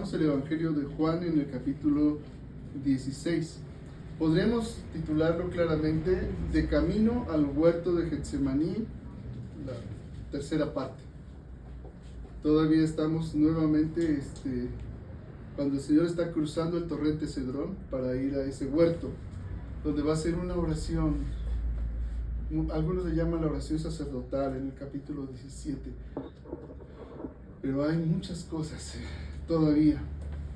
estudiamos el Evangelio de Juan en el capítulo 16. Podremos titularlo claramente De camino al huerto de Getsemaní, la tercera parte. Todavía estamos nuevamente cuando el Señor está cruzando el torrente Cedrón para ir a ese huerto, donde va a ser una oración. Algunos le llaman la oración sacerdotal en el capítulo 17. Pero hay muchas cosas todavía.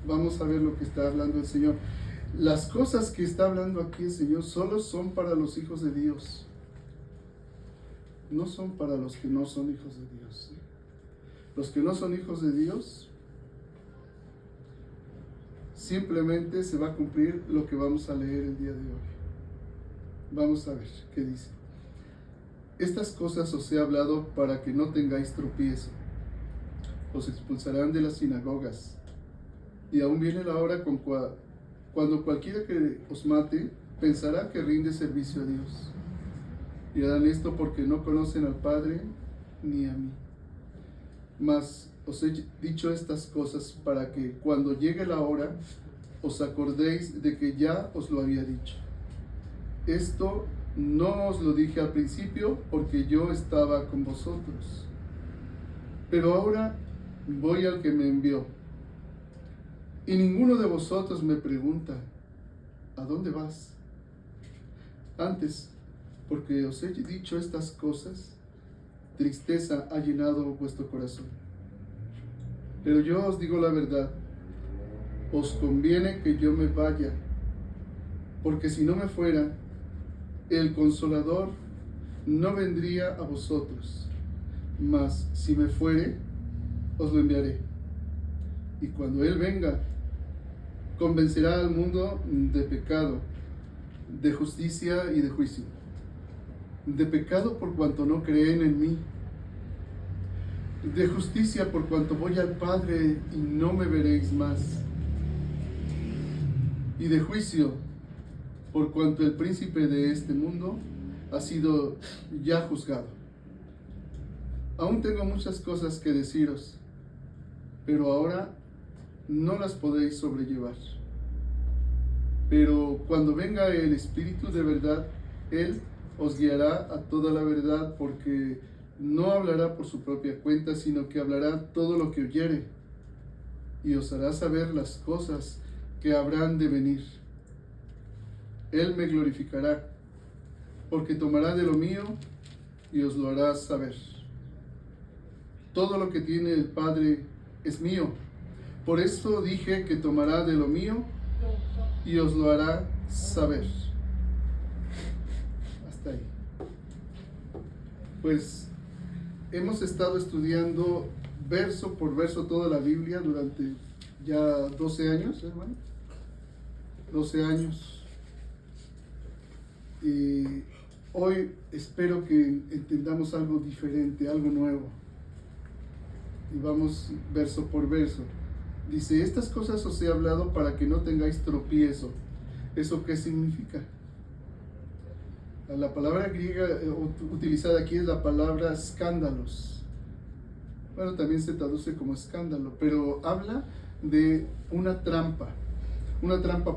Vamos a ver lo que está hablando el Señor. Las cosas que está hablando aquí el Señor solo son para los hijos de Dios. No son para los que no son hijos de Dios. Los que no son hijos de Dios, simplemente se va a cumplir lo que vamos a leer el día de hoy. Vamos a ver qué dice. Estas cosas os he hablado para que no tengáis tropiezo. Os expulsarán de las sinagogas. Y aún viene la hora cuando cualquiera que os mate pensará que rinde servicio a Dios. Y harán esto porque no conocen al Padre ni a mí. Mas os he dicho estas cosas para que cuando llegue la hora os acordéis de que ya os lo había dicho. Esto no os lo dije al principio porque yo estaba con vosotros. Pero ahora voy al que me envió. Y ninguno de vosotros me pregunta, ¿a dónde vas? Antes, porque os he dicho estas cosas, tristeza ha llenado vuestro corazón. Pero yo os digo la verdad, os conviene que yo me vaya, porque si no me fuera, el Consolador no vendría a vosotros, mas si me fuere, os lo enviaré. Y cuando Él venga, convencerá al mundo de pecado, de justicia y de juicio. De pecado por cuanto no creen en mí. De justicia por cuanto voy al Padre y no me veréis más. Y de juicio por cuanto el príncipe de este mundo ha sido ya juzgado. Aún tengo muchas cosas que deciros, pero ahora no las podéis sobrellevar. Pero cuando venga el Espíritu de verdad, Él os guiará a toda la verdad, porque no hablará por su propia cuenta, sino que hablará todo lo que oyere, y os hará saber las cosas que habrán de venir. Él me glorificará, porque tomará de lo mío y os lo hará saber. Todo lo que tiene el Padre es mío. Por esto dije que tomará de lo mío y os lo hará saber. Hasta ahí. Pues hemos estado estudiando verso por verso toda la Biblia durante ya 12 años, hermano. 12 años. Y hoy espero que entendamos algo diferente, algo nuevo. Y vamos verso por verso. Dice, estas cosas os he hablado para que no tengáis tropiezo. ¿Eso qué significa? La palabra griega utilizada aquí es la palabra escándalos. Bueno, también se traduce como escándalo, pero habla de una trampa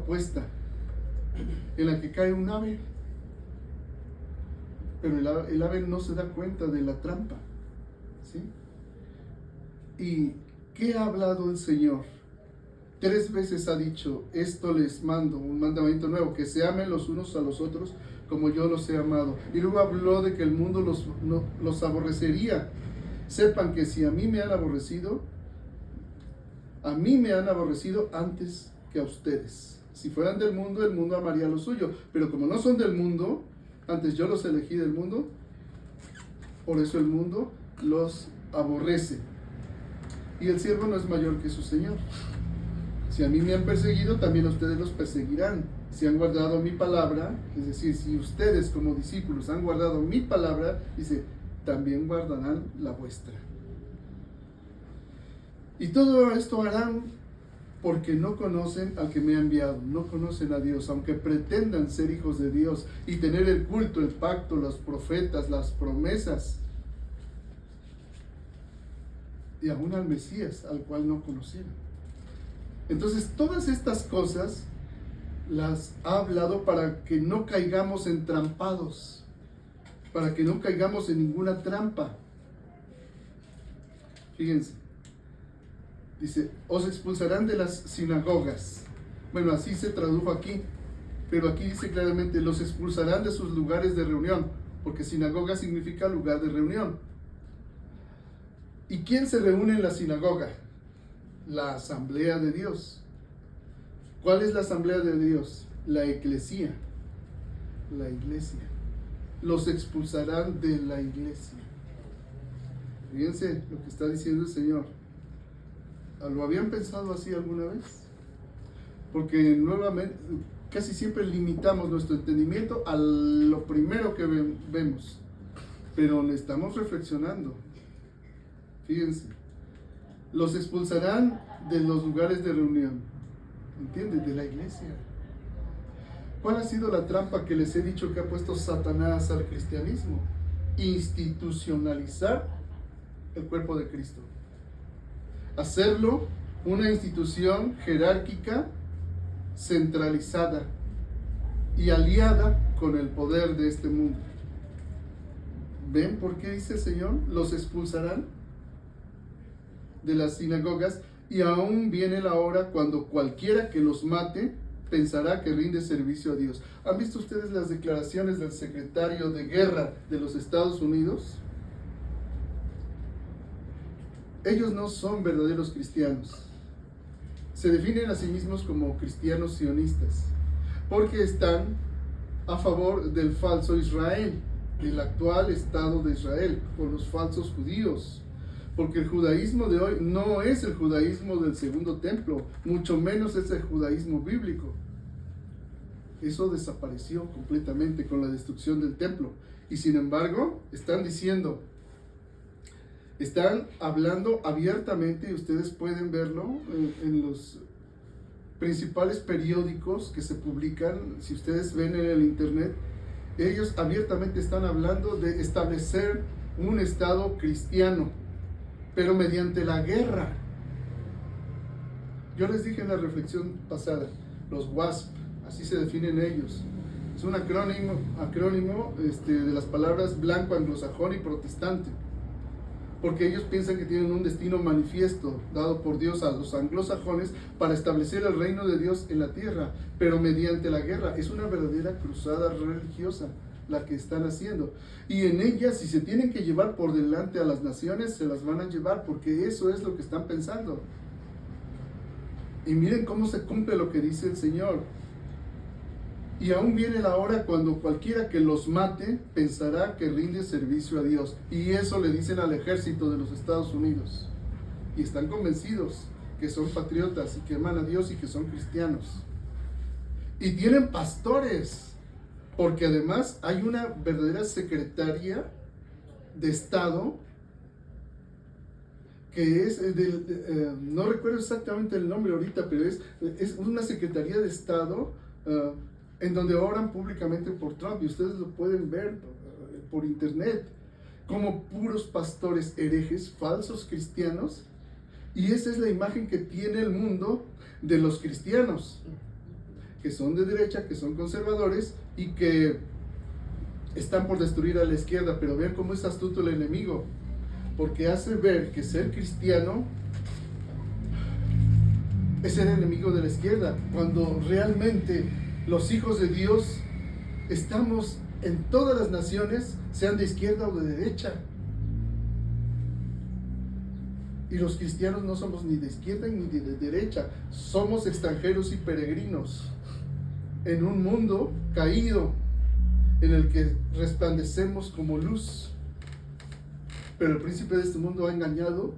puesta en la que cae un ave. Pero el ave no se da cuenta de la trampa, ¿sí? ¿Y qué ha hablado el Señor? 3 veces ha dicho, esto les mando, un mandamiento nuevo, que se amen los unos a los otros como yo los he amado. Y luego habló de que el mundo los aborrecería. Sepan que si a mí me han aborrecido antes que a ustedes. Si fueran del mundo, el mundo amaría lo suyo. Pero como no son del mundo, antes yo los elegí del mundo, por eso el mundo los aborrece. Y el siervo no es mayor que su Señor. Si a mí me han perseguido, también a ustedes los perseguirán. Si han guardado mi palabra, es decir, si ustedes como discípulos han guardado mi palabra, dice, también guardarán la vuestra. Y todo esto harán porque no conocen al que me ha enviado, no conocen a Dios, aunque pretendan ser hijos de Dios y tener el culto, el pacto, los profetas, las promesas, y aún al Mesías, al cual no conocieron. Entonces, todas estas cosas las ha hablado para que no caigamos entrampados, para que no caigamos en ninguna trampa. Fíjense, dice, os expulsarán de las sinagogas. Bueno, así se tradujo aquí, pero aquí dice claramente, los expulsarán de sus lugares de reunión, porque sinagoga significa lugar de reunión. ¿Y quién se reúne en la sinagoga? La asamblea de Dios. ¿Cuál es la asamblea de Dios? La eclesía. La iglesia. Los expulsarán de la iglesia. Fíjense lo que está diciendo el Señor. ¿Lo habían pensado así alguna vez? Porque nuevamente, casi siempre limitamos nuestro entendimiento a lo primero que vemos. Pero le estamos reflexionando. Fíjense. Los expulsarán de los lugares de reunión. ¿Entienden? De la iglesia. ¿Cuál ha sido la trampa que les he dicho que ha puesto Satanás al cristianismo? Institucionalizar el cuerpo de Cristo. Hacerlo una institución jerárquica, centralizada y aliada con el poder de este mundo. ¿Ven por qué dice el Señor? Los expulsarán de las sinagogas, y aún viene la hora cuando cualquiera que los mate pensará que rinde servicio a Dios. ¿Han visto ustedes las declaraciones del secretario de guerra de los Estados Unidos? Ellos no son verdaderos cristianos. Se definen a sí mismos como cristianos sionistas, porque están a favor del falso Israel, del actual Estado de Israel, con los falsos judíos. Porque el judaísmo de hoy no es el judaísmo del segundo templo, mucho menos es el judaísmo bíblico. Eso desapareció completamente con la destrucción del templo. Y sin embargo, están diciendo, están hablando abiertamente, y ustedes pueden verlo en los principales periódicos que se publican, si ustedes ven en el internet, ellos abiertamente están hablando de establecer un Estado cristiano, pero mediante la guerra. Yo les dije en la reflexión pasada, los WASP, así se definen ellos. Es un acrónimo de las palabras blanco, anglosajón y protestante, porque ellos piensan que tienen un destino manifiesto dado por Dios a los anglosajones para establecer el reino de Dios en la tierra, pero mediante la guerra. Es una verdadera cruzada religiosa la que están haciendo, y en ella, si se tienen que llevar por delante a las naciones, se las van a llevar, porque eso es lo que están pensando. Y miren cómo se cumple lo que dice el Señor. Y aún viene la hora cuando cualquiera que los mate pensará que rinde servicio a Dios. Y eso le dicen al ejército de los Estados Unidos. Y están convencidos que son patriotas y que aman a Dios y que son cristianos. Y tienen pastores, porque además hay una verdadera secretaria de Estado que es no recuerdo exactamente el nombre ahorita, pero es una secretaría de Estado en donde oran públicamente por Trump, y ustedes lo pueden ver por internet, como puros pastores herejes, falsos cristianos, y esa es la imagen que tiene el mundo de los cristianos, que son de derecha, que son conservadores y que están por destruir a la izquierda. Pero vean cómo es astuto el enemigo, porque hace ver que ser cristiano es ser enemigo de la izquierda, cuando realmente los hijos de Dios estamos en todas las naciones, sean de izquierda o de derecha. Y los cristianos no somos ni de izquierda ni de derecha, somos extranjeros y peregrinos en un mundo caído en el que resplandecemos como luz. Pero el príncipe de este mundo ha engañado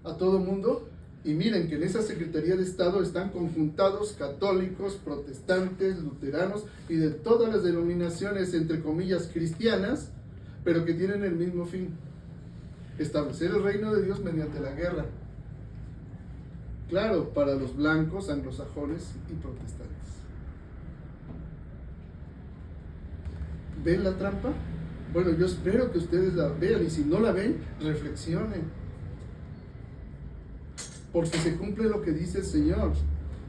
a todo mundo. Y miren que en esa Secretaría de Estado están conjuntados católicos, protestantes, luteranos y de todas las denominaciones, entre comillas, cristianas, pero que tienen el mismo fin: establecer el reino de Dios mediante la guerra. Claro, para los blancos, anglosajones y protestantes. ¿Ven la trampa? Bueno, yo espero que ustedes la vean, y si no la ven, reflexionen. Porque se cumple lo que dice el Señor.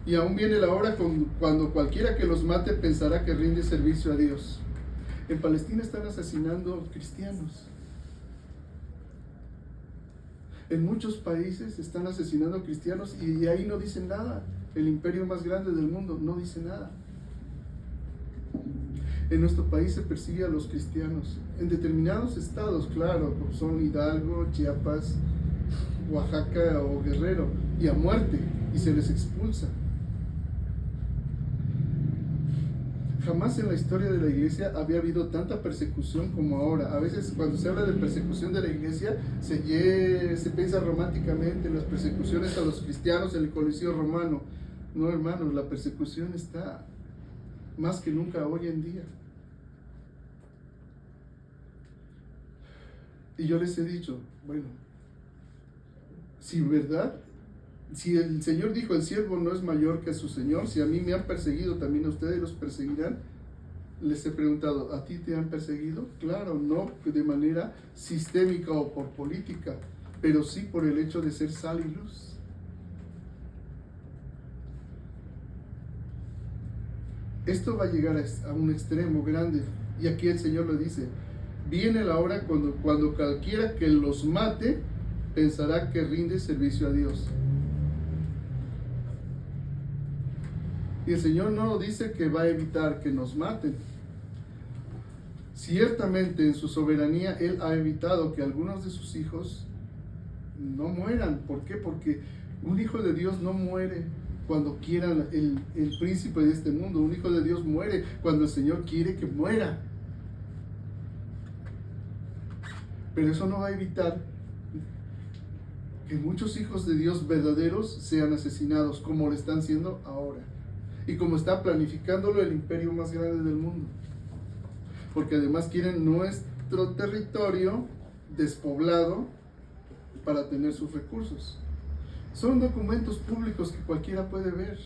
Y aún viene la hora cuando cualquiera que los mate pensará que rinde servicio a Dios. En Palestina están asesinando cristianos. En muchos países están asesinando cristianos y ahí no dicen nada. El imperio más grande del mundo no dice nada. En nuestro país se persigue a los cristianos. En determinados estados, claro, como son Hidalgo, Chiapas, Oaxaca o Guerrero, y a muerte, y se les expulsa. Jamás en la historia de la iglesia había habido tanta persecución como ahora. A veces cuando se habla de persecución de la iglesia, se piensa románticamente en las persecuciones a los cristianos en el Coliseo Romano. No, hermanos, la persecución está más que nunca hoy en día. Y yo les he dicho, bueno, si el Señor dijo, el siervo no es mayor que su Señor, si a mí me han perseguido, también a ustedes los perseguirán. Les he preguntado, ¿a ti te han perseguido? Claro, no de manera sistémica o por política, pero sí por el hecho de ser sal y luz. Esto va a llegar a un extremo grande, y aquí el Señor lo dice, viene la hora cuando cualquiera que los mate pensará que rinde servicio a Dios. Y el Señor no dice que va a evitar que nos maten. Ciertamente en su soberanía Él ha evitado que algunos de sus hijos no mueran. ¿Por qué? Porque un hijo de Dios no muere cuando quiera el príncipe de este mundo. Un hijo de Dios muere cuando el Señor quiere que muera. Pero eso no va a evitar que muchos hijos de Dios verdaderos sean asesinados, como lo están siendo ahora. Y como está planificándolo el imperio más grande del mundo. Porque además quieren nuestro territorio despoblado para tener sus recursos. Son documentos públicos que cualquiera puede ver.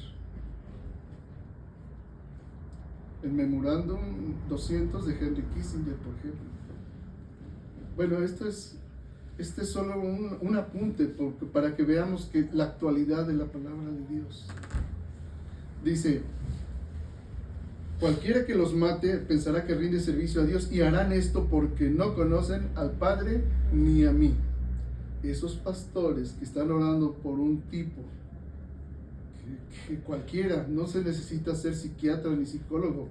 El Memorándum 200 de Henry Kissinger, por ejemplo. Bueno, este es solo un apunte para que veamos que la actualidad de la palabra de Dios. Dice, cualquiera que los mate pensará que rinde servicio a Dios y harán esto porque no conocen al Padre ni a mí. Esos pastores que están orando por un tipo, que cualquiera, no se necesita ser psiquiatra ni psicólogo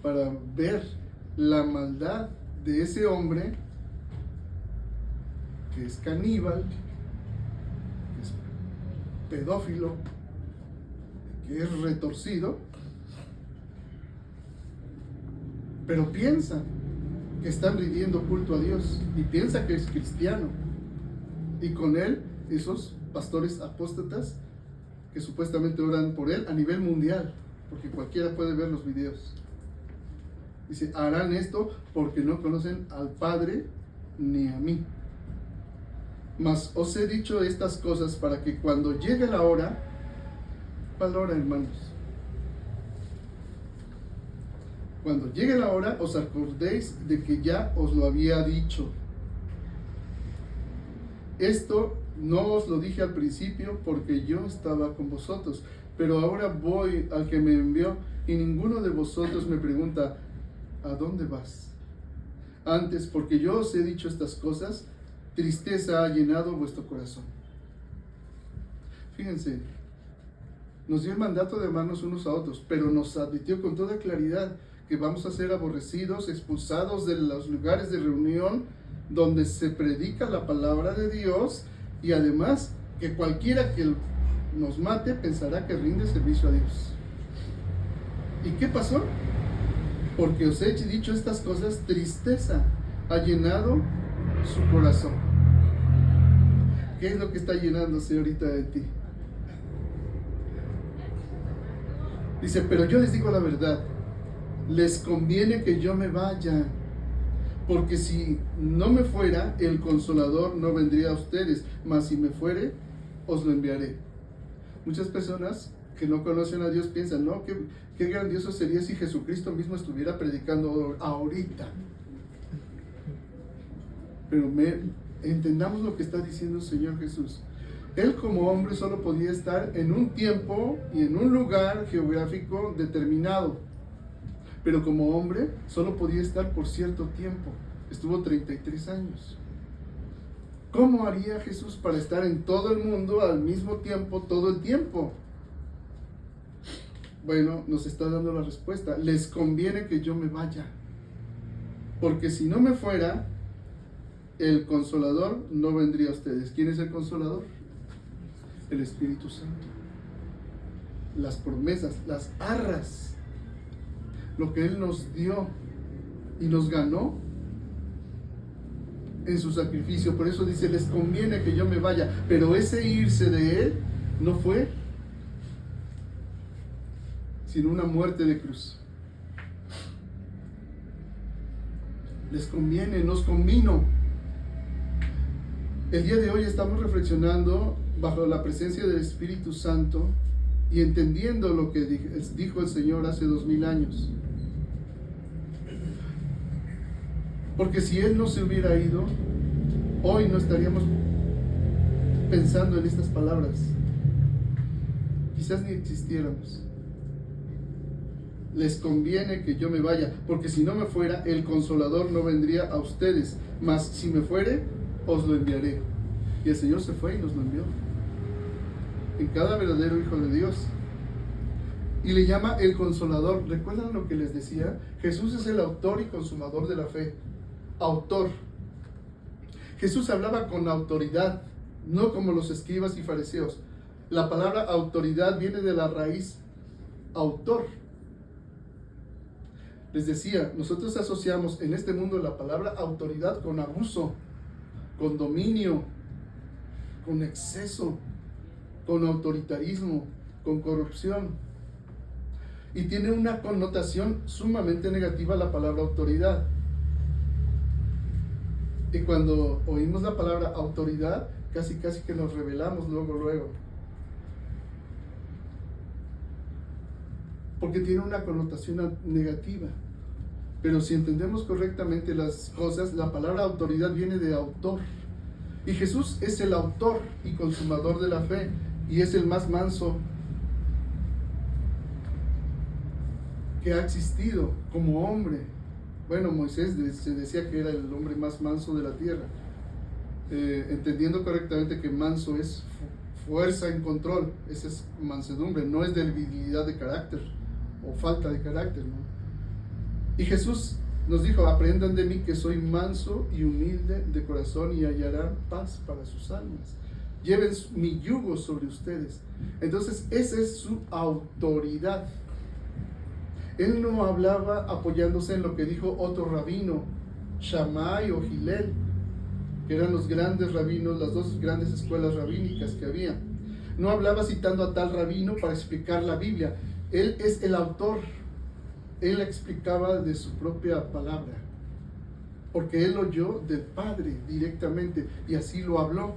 para ver la maldad de ese hombre que es caníbal, que es pedófilo, que es retorcido, pero piensa que están rindiendo culto a Dios y piensa que es cristiano, y con él esos pastores apóstatas que supuestamente oran por él a nivel mundial, porque cualquiera puede ver los videos. Dice, harán esto porque no conocen al Padre ni a mí. Mas os he dicho estas cosas para que cuando llegue la hora. ¿Cuál hora, hermanos? Cuando llegue la hora, os acordéis de que ya os lo había dicho. Esto no os lo dije al principio porque yo estaba con vosotros, pero ahora voy al que me envió y ninguno de vosotros me pregunta, ¿a dónde vas? Antes, porque yo os he dicho estas cosas, tristeza ha llenado vuestro corazón. Fíjense, nos dio el mandato de amarnos unos a otros, pero nos advirtió con toda claridad que vamos a ser aborrecidos, expulsados de los lugares de reunión donde se predica la palabra de Dios, y además que cualquiera que nos mate pensará que rinde servicio a Dios. ¿Y qué pasó? Porque os he dicho estas cosas, tristeza ha llenado su corazón. ¿Qué es lo que está llenándose ahorita de ti? Dice, pero yo les digo la verdad, les conviene que yo me vaya, porque si no me fuera, el Consolador no vendría a ustedes, mas si me fuere, os lo enviaré. Muchas personas que no conocen a Dios piensan, no, qué grandioso sería si Jesucristo mismo estuviera predicando ahorita. Pero entendamos lo que está diciendo el Señor Jesús. Él como hombre solo podía estar en un tiempo y en un lugar geográfico determinado. Pero como hombre solo podía estar por cierto tiempo. Estuvo 33 años. ¿Cómo haría Jesús para estar en todo el mundo al mismo tiempo, todo el tiempo? Bueno, nos está dando la respuesta. Les conviene que yo me vaya. Porque si no me fuera, el Consolador no vendría a ustedes. ¿Quién es el Consolador? El Espíritu Santo. Las promesas, las arras, lo que Él nos dio y nos ganó en su sacrificio. Por eso dice, les conviene que yo me vaya. Pero ese irse de Él no fue sino una muerte de cruz. Les conviene, nos convino. El día de hoy estamos reflexionando bajo la presencia del Espíritu Santo y entendiendo lo que dijo el Señor hace 2000 años. Porque si Él no se hubiera ido, hoy no estaríamos pensando en estas palabras. Quizás ni existiéramos. Les conviene que yo me vaya, porque si no me fuera, el Consolador no vendría a ustedes. Mas si me fuere, os lo enviaré. Y el Señor se fue y nos lo envió. En cada verdadero hijo de Dios. Y le llama el Consolador. ¿Recuerdan lo que les decía? Jesús es el autor y consumador de la fe. Autor. Jesús hablaba con autoridad, no como los escribas y fariseos. La palabra autoridad viene de la raíz autor. Les decía, nosotros asociamos en este mundo la palabra autoridad con abuso, con dominio, con exceso, con autoritarismo, con corrupción. Y tiene una connotación sumamente negativa la palabra autoridad. Y cuando oímos la palabra autoridad, casi que nos rebelamos luego. Porque tiene una connotación negativa. Pero si entendemos correctamente las cosas, la palabra autoridad viene de autor. Y Jesús es el autor y consumador de la fe. Y es el más manso que ha existido como hombre. Bueno, Moisés se decía que era el hombre más manso de la tierra. Entendiendo correctamente que manso es fuerza en control. Esa es mansedumbre, no es debilidad de carácter o falta de carácter, ¿no? Y Jesús nos dijo, aprendan de mí que soy manso y humilde de corazón y hallarán paz para sus almas. Lleven mi yugo sobre ustedes. Entonces, esa es su autoridad. Él no hablaba apoyándose en lo que dijo otro rabino, Shammai o Hillel, que eran los grandes rabinos, las dos grandes escuelas rabínicas que había. No hablaba citando a tal rabino para explicar la Biblia. Él es el autor. Él explicaba de su propia palabra, porque él oyó del Padre directamente y así lo habló.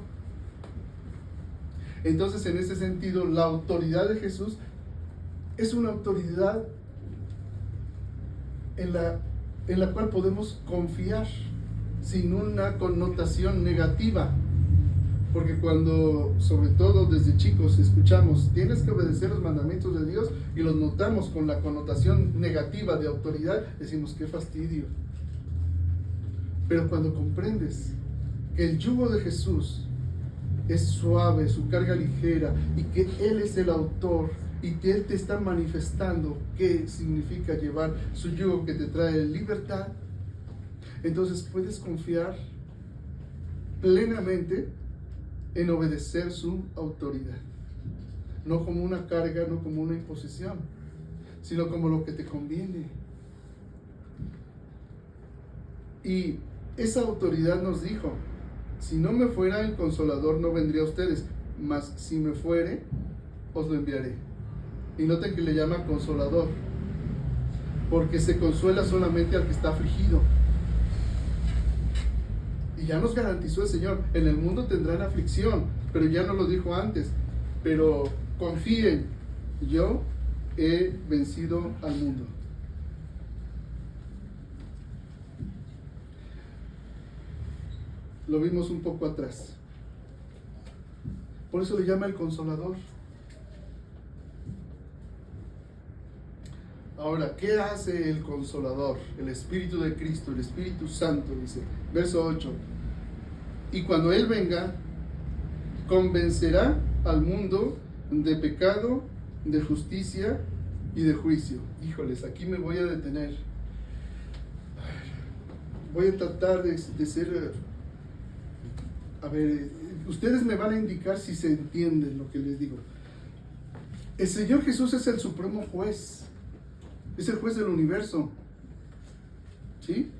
Entonces, en ese sentido, la autoridad de Jesús es una autoridad en la cual podemos confiar sin una connotación negativa. Porque cuando, sobre todo desde chicos, escuchamos, tienes que obedecer los mandamientos de Dios, y los notamos con la connotación negativa de autoridad, decimos, qué fastidio. Pero cuando comprendes que el yugo de Jesús es suave, su carga ligera, y que Él es el autor, y que Él te está manifestando qué significa llevar su yugo que te trae libertad, entonces puedes confiar plenamente en obedecer su autoridad, no como una carga, no como una imposición, sino como lo que te conviene. Y esa autoridad nos dijo, si no me fuera el Consolador no vendría a ustedes, mas si me fuere, os lo enviaré. Y noten que le llama Consolador, porque se consuela solamente al que está afligido. Y ya nos garantizó el Señor, en el mundo tendrán aflicción, pero ya nos lo dijo antes. Pero confíen, yo he vencido al mundo. Lo vimos un poco atrás. Por eso le llama el Consolador. Ahora, ¿qué hace el Consolador? El Espíritu de Cristo, el Espíritu Santo, dice, verso 8. Y cuando Él venga, convencerá al mundo de pecado, de justicia y de juicio. Híjoles, aquí me voy a detener. Voy a tratar de ser... A ver, ustedes me van a indicar si se entienden lo que les digo. El Señor Jesús es el supremo juez. Es el juez del universo. ¿Sí?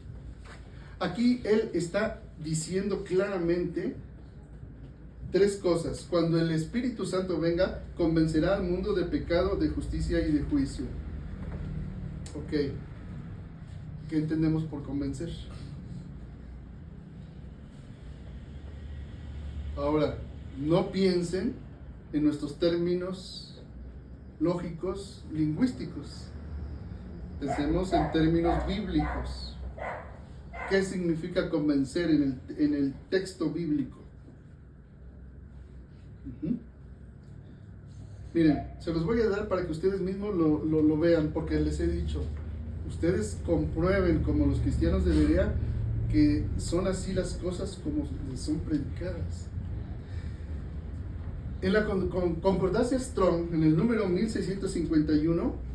Aquí Él está diciendo claramente tres cosas. Cuando el Espíritu Santo venga, convencerá al mundo de pecado, de justicia y de juicio. Ok. ¿Qué entendemos por convencer? Ahora, no piensen en nuestros términos lógicos, lingüísticos. Pensemos en términos bíblicos. ¿Qué significa convencer en el texto bíblico? Miren, se los voy a dar para que ustedes mismos lo vean, porque les he dicho, ustedes comprueben como los cristianos de Berea que son así las cosas como son predicadas. En la Concordancia Strong, en el número 1651,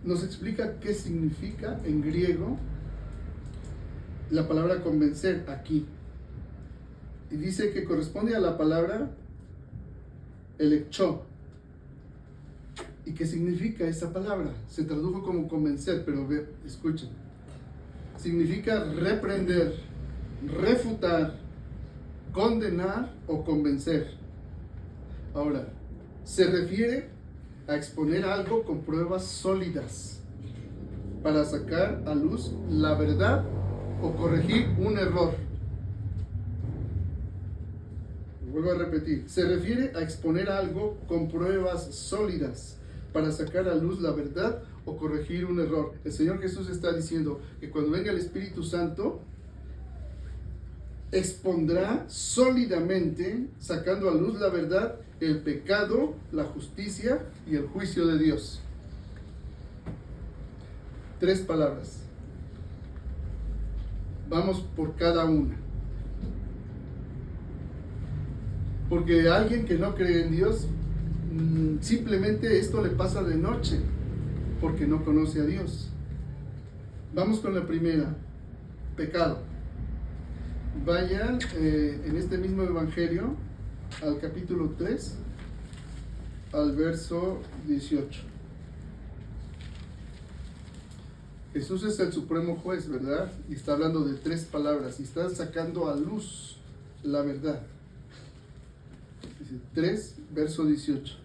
nos explica qué significa en griego la palabra convencer aquí. Y dice que corresponde a la palabra elecchó. ¿Y qué significa esa palabra? Se tradujo como convencer, pero escuchen. Significa reprender, refutar, condenar o convencer. Ahora, se refiere a exponer algo con pruebas sólidas para sacar a luz la verdad o corregir un error. Vuelvo a repetir, se refiere a exponer algo con pruebas sólidas para sacar a luz la verdad o corregir un error. El Señor Jesús está diciendo que cuando venga el Espíritu Santo, expondrá sólidamente, sacando a luz la verdad, el pecado, la justicia y el juicio de Dios. Tres palabras. Vamos por cada una. Porque a alguien que no cree en Dios, simplemente esto le pasa de noche, porque no conoce a Dios. Vamos con la primera, pecado. Vayan en este mismo evangelio al capítulo 3, al verso 18. Jesús es el supremo juez, ¿verdad? Y está hablando de tres palabras y está sacando a luz la verdad. Dice 3, verso 18.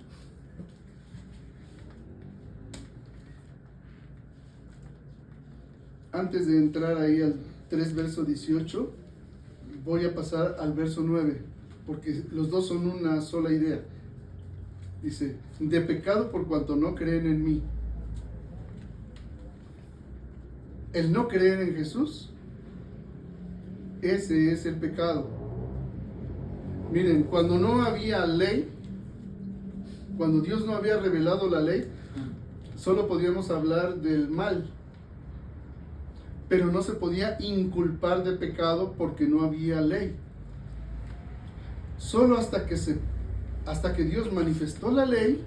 Antes de entrar ahí al 3, verso 18, voy a pasar al verso 9, porque los dos son una sola idea. Dice, de pecado por cuanto no creen en mí. El no creer en Jesús, ese es el pecado. Miren, cuando no había ley, cuando Dios no había revelado la ley, solo podíamos hablar del mal, pero no se podía inculpar de pecado porque no había ley. Solo hasta que Dios manifestó la ley,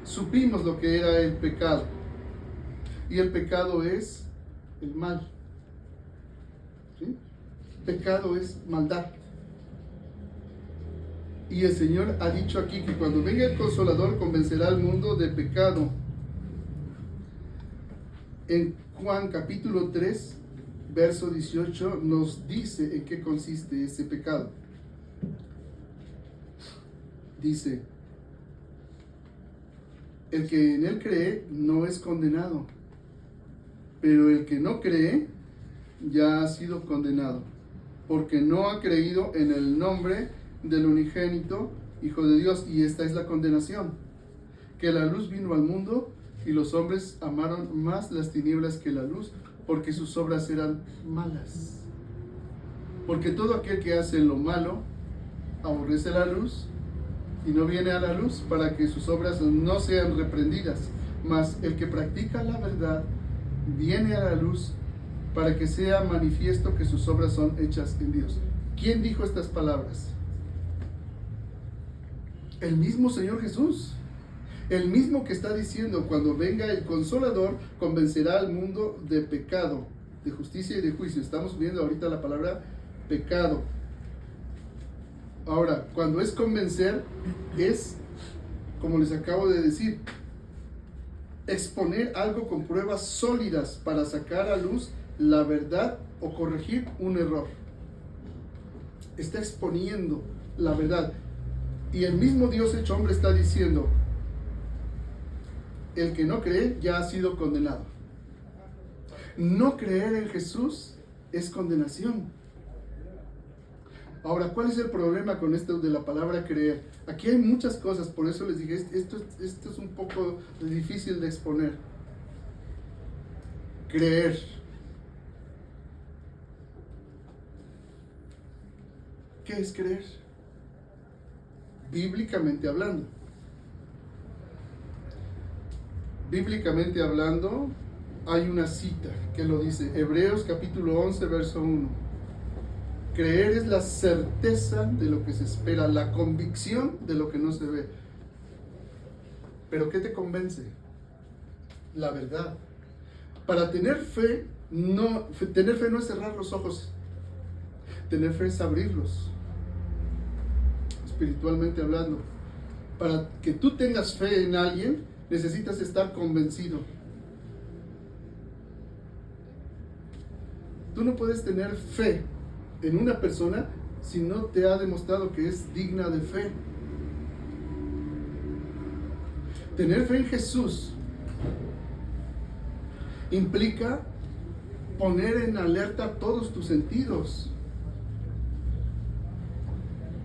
supimos lo que era el pecado. Y el pecado es el mal. ¿Sí? Pecado es maldad. Y el Señor ha dicho aquí que cuando venga el Consolador convencerá al mundo de pecado. En Juan capítulo 3, verso 18, nos dice en qué consiste ese pecado. Dice, el que en él cree no es condenado, pero el que no cree ya ha sido condenado, porque no ha creído en el nombre del unigénito Hijo de Dios. Y esta es la condenación, que la luz vino al mundo y los hombres amaron más las tinieblas que la luz, porque sus obras eran malas. Porque todo aquel que hace lo malo aborrece la luz y no viene a la luz para que sus obras no sean reprendidas. Mas el que practica la verdad viene a la luz para que sea manifiesto que sus obras son hechas en Dios. ¿Quién dijo estas palabras? El mismo Señor Jesús. El mismo que está diciendo: cuando venga el Consolador, convencerá al mundo de pecado, de justicia y de juicio. Estamos viendo ahorita la palabra pecado. Ahora, cuando es convencer, es, como les acabo de decir, exponer algo con pruebas sólidas para sacar a luz la verdad o corregir un error. Está exponiendo la verdad. Y el mismo Dios hecho hombre está diciendo: el que no cree ya ha sido condenado. No creer en Jesús es condenación. Ahora, ¿cuál es el problema con esto de la palabra creer? Aquí hay muchas cosas, por eso les dije, esto es un poco difícil de exponer. Creer. ¿Qué es creer? Bíblicamente hablando. Bíblicamente hablando, hay una cita que lo dice, Hebreos capítulo 11, verso 1. Creer es la certeza de lo que se espera, la convicción de lo que no se ve. ¿Pero qué te convence? La verdad. Para tener fe no es cerrar los ojos. Tener fe es abrirlos, espiritualmente hablando. Para que tú tengas fe en alguien, necesitas estar convencido. Tú no puedes tener fe en una persona si no te ha demostrado que es digna de fe. Tener fe en Jesús implica poner en alerta todos tus sentidos.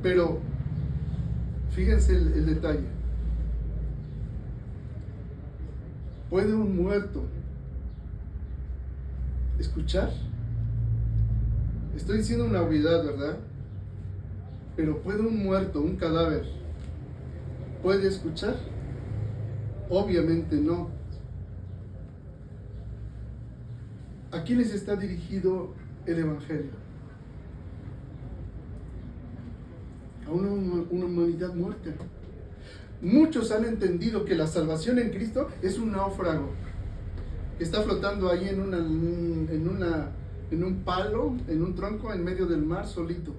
Pero fíjense el detalle. ¿Puede un muerto escuchar? Estoy diciendo una obviedad, ¿verdad? Pero ¿puede un muerto, un cadáver, puede escuchar? Obviamente no. ¿A quiénes está dirigido el Evangelio? A una humanidad muerta. Muchos han entendido que la salvación en Cristo es un náufrago que está flotando ahí en un palo, en un tronco en medio del mar solito,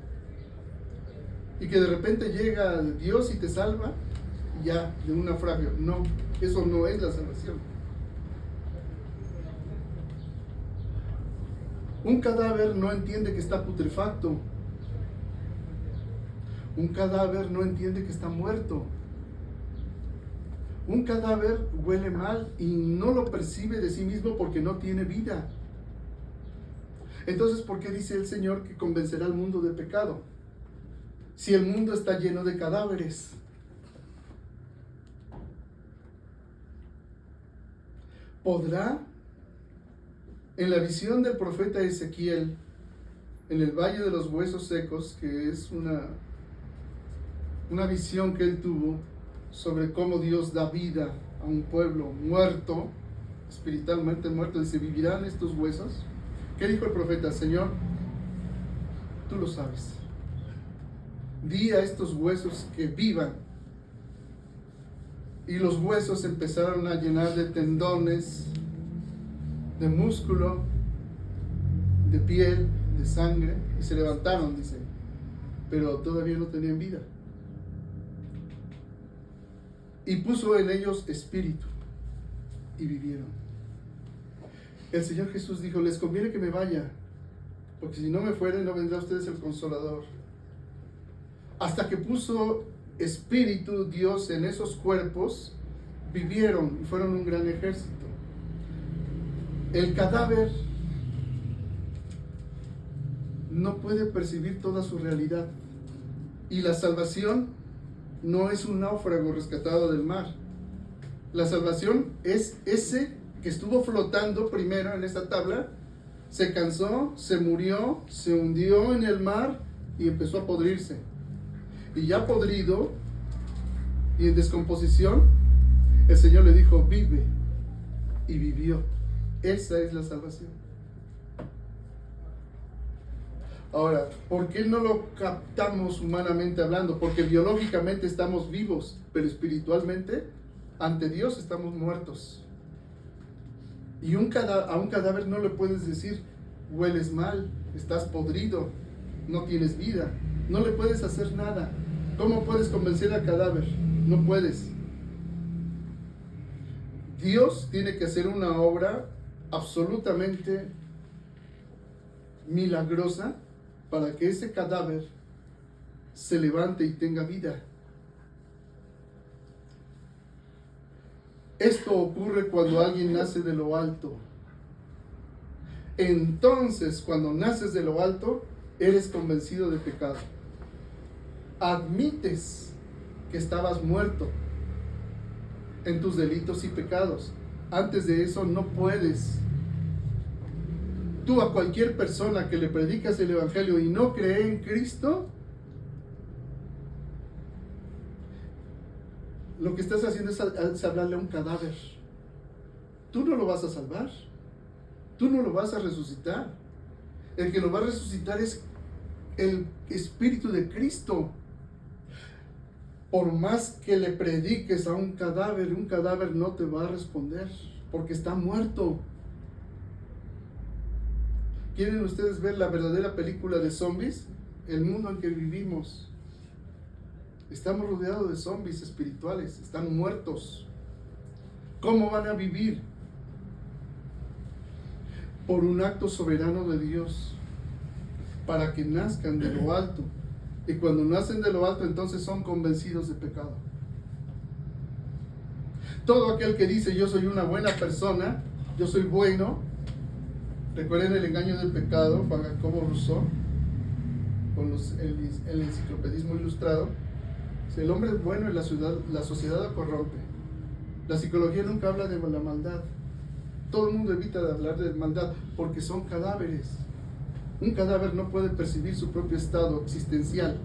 y que de repente llega Dios y te salva ya de un naufragio. No, eso no es la salvación. Un cadáver no entiende que está putrefacto. Un cadáver no entiende que está muerto. Un cadáver huele mal y no lo percibe de sí mismo porque no tiene vida. Entonces, ¿por qué dice el Señor que convencerá al mundo de pecado? Si el mundo está lleno de cadáveres. ¿Podrá, en la visión del profeta Ezequiel, en el Valle de los Huesos Secos, que es una visión que él tuvo sobre cómo Dios da vida a un pueblo muerto, espiritualmente muerto, dice, ¿vivirán estos huesos? ¿Qué dijo el profeta? Señor, tú lo sabes. Di a estos huesos que vivan. Y los huesos empezaron a llenar de tendones, de músculo, de piel, de sangre, y se levantaron, dice, pero todavía no tenían vida. Y puso en ellos espíritu, y vivieron. El Señor Jesús dijo, les conviene que me vaya, porque si no me fuere, no vendrá a ustedes el Consolador. Hasta que puso espíritu Dios en esos cuerpos, vivieron y fueron un gran ejército. El cadáver no puede percibir toda su realidad, y la salvación no es un náufrago rescatado del mar. La salvación es ese que estuvo flotando primero en esta tabla, Se cansó, se murió, se hundió en el mar y empezó a podrirse. Y ya podrido y en descomposición, el Señor le dijo, vive. Y vivió. Esa es la salvación. Ahora, ¿por qué no lo captamos humanamente hablando? Porque biológicamente estamos vivos, pero espiritualmente, ante Dios estamos muertos. Y a un cadáver no le puedes decir, hueles mal, estás podrido, no tienes vida. No le puedes hacer nada. ¿Cómo puedes convencer al cadáver? No puedes. Dios tiene que hacer una obra absolutamente milagrosa para que ese cadáver se levante y tenga vida. Esto ocurre cuando alguien nace de lo alto. Entonces, cuando naces de lo alto, eres convencido de pecado. Admites que estabas muerto en tus delitos y pecados. Antes de eso no puedes. Tú a cualquier persona que le predicas el evangelio y no cree en Cristo, lo que estás haciendo es hablarle a un cadáver. Tú no lo vas a salvar. Tú no lo vas a resucitar. El que lo va a resucitar es el Espíritu de Cristo. Por más que le prediques a un cadáver no te va a responder, porque está muerto. ¿Quieren ustedes ver la verdadera película de zombies? El mundo en que vivimos. Estamos rodeados de zombies espirituales, están muertos. ¿Cómo van a vivir? Por un acto soberano de Dios, para que nazcan de lo alto. Y cuando nacen de lo alto, entonces son convencidos de pecado. Todo aquel que dice yo soy una buena persona, yo soy bueno. Recuerden el engaño del pecado, Juan Jacobo Rousseau, con el enciclopedismo ilustrado. Si el hombre es bueno y la sociedad lo corrompe. La psicología nunca habla de la maldad. Todo el mundo evita de hablar de maldad porque son cadáveres. Un cadáver no puede percibir su propio estado existencial.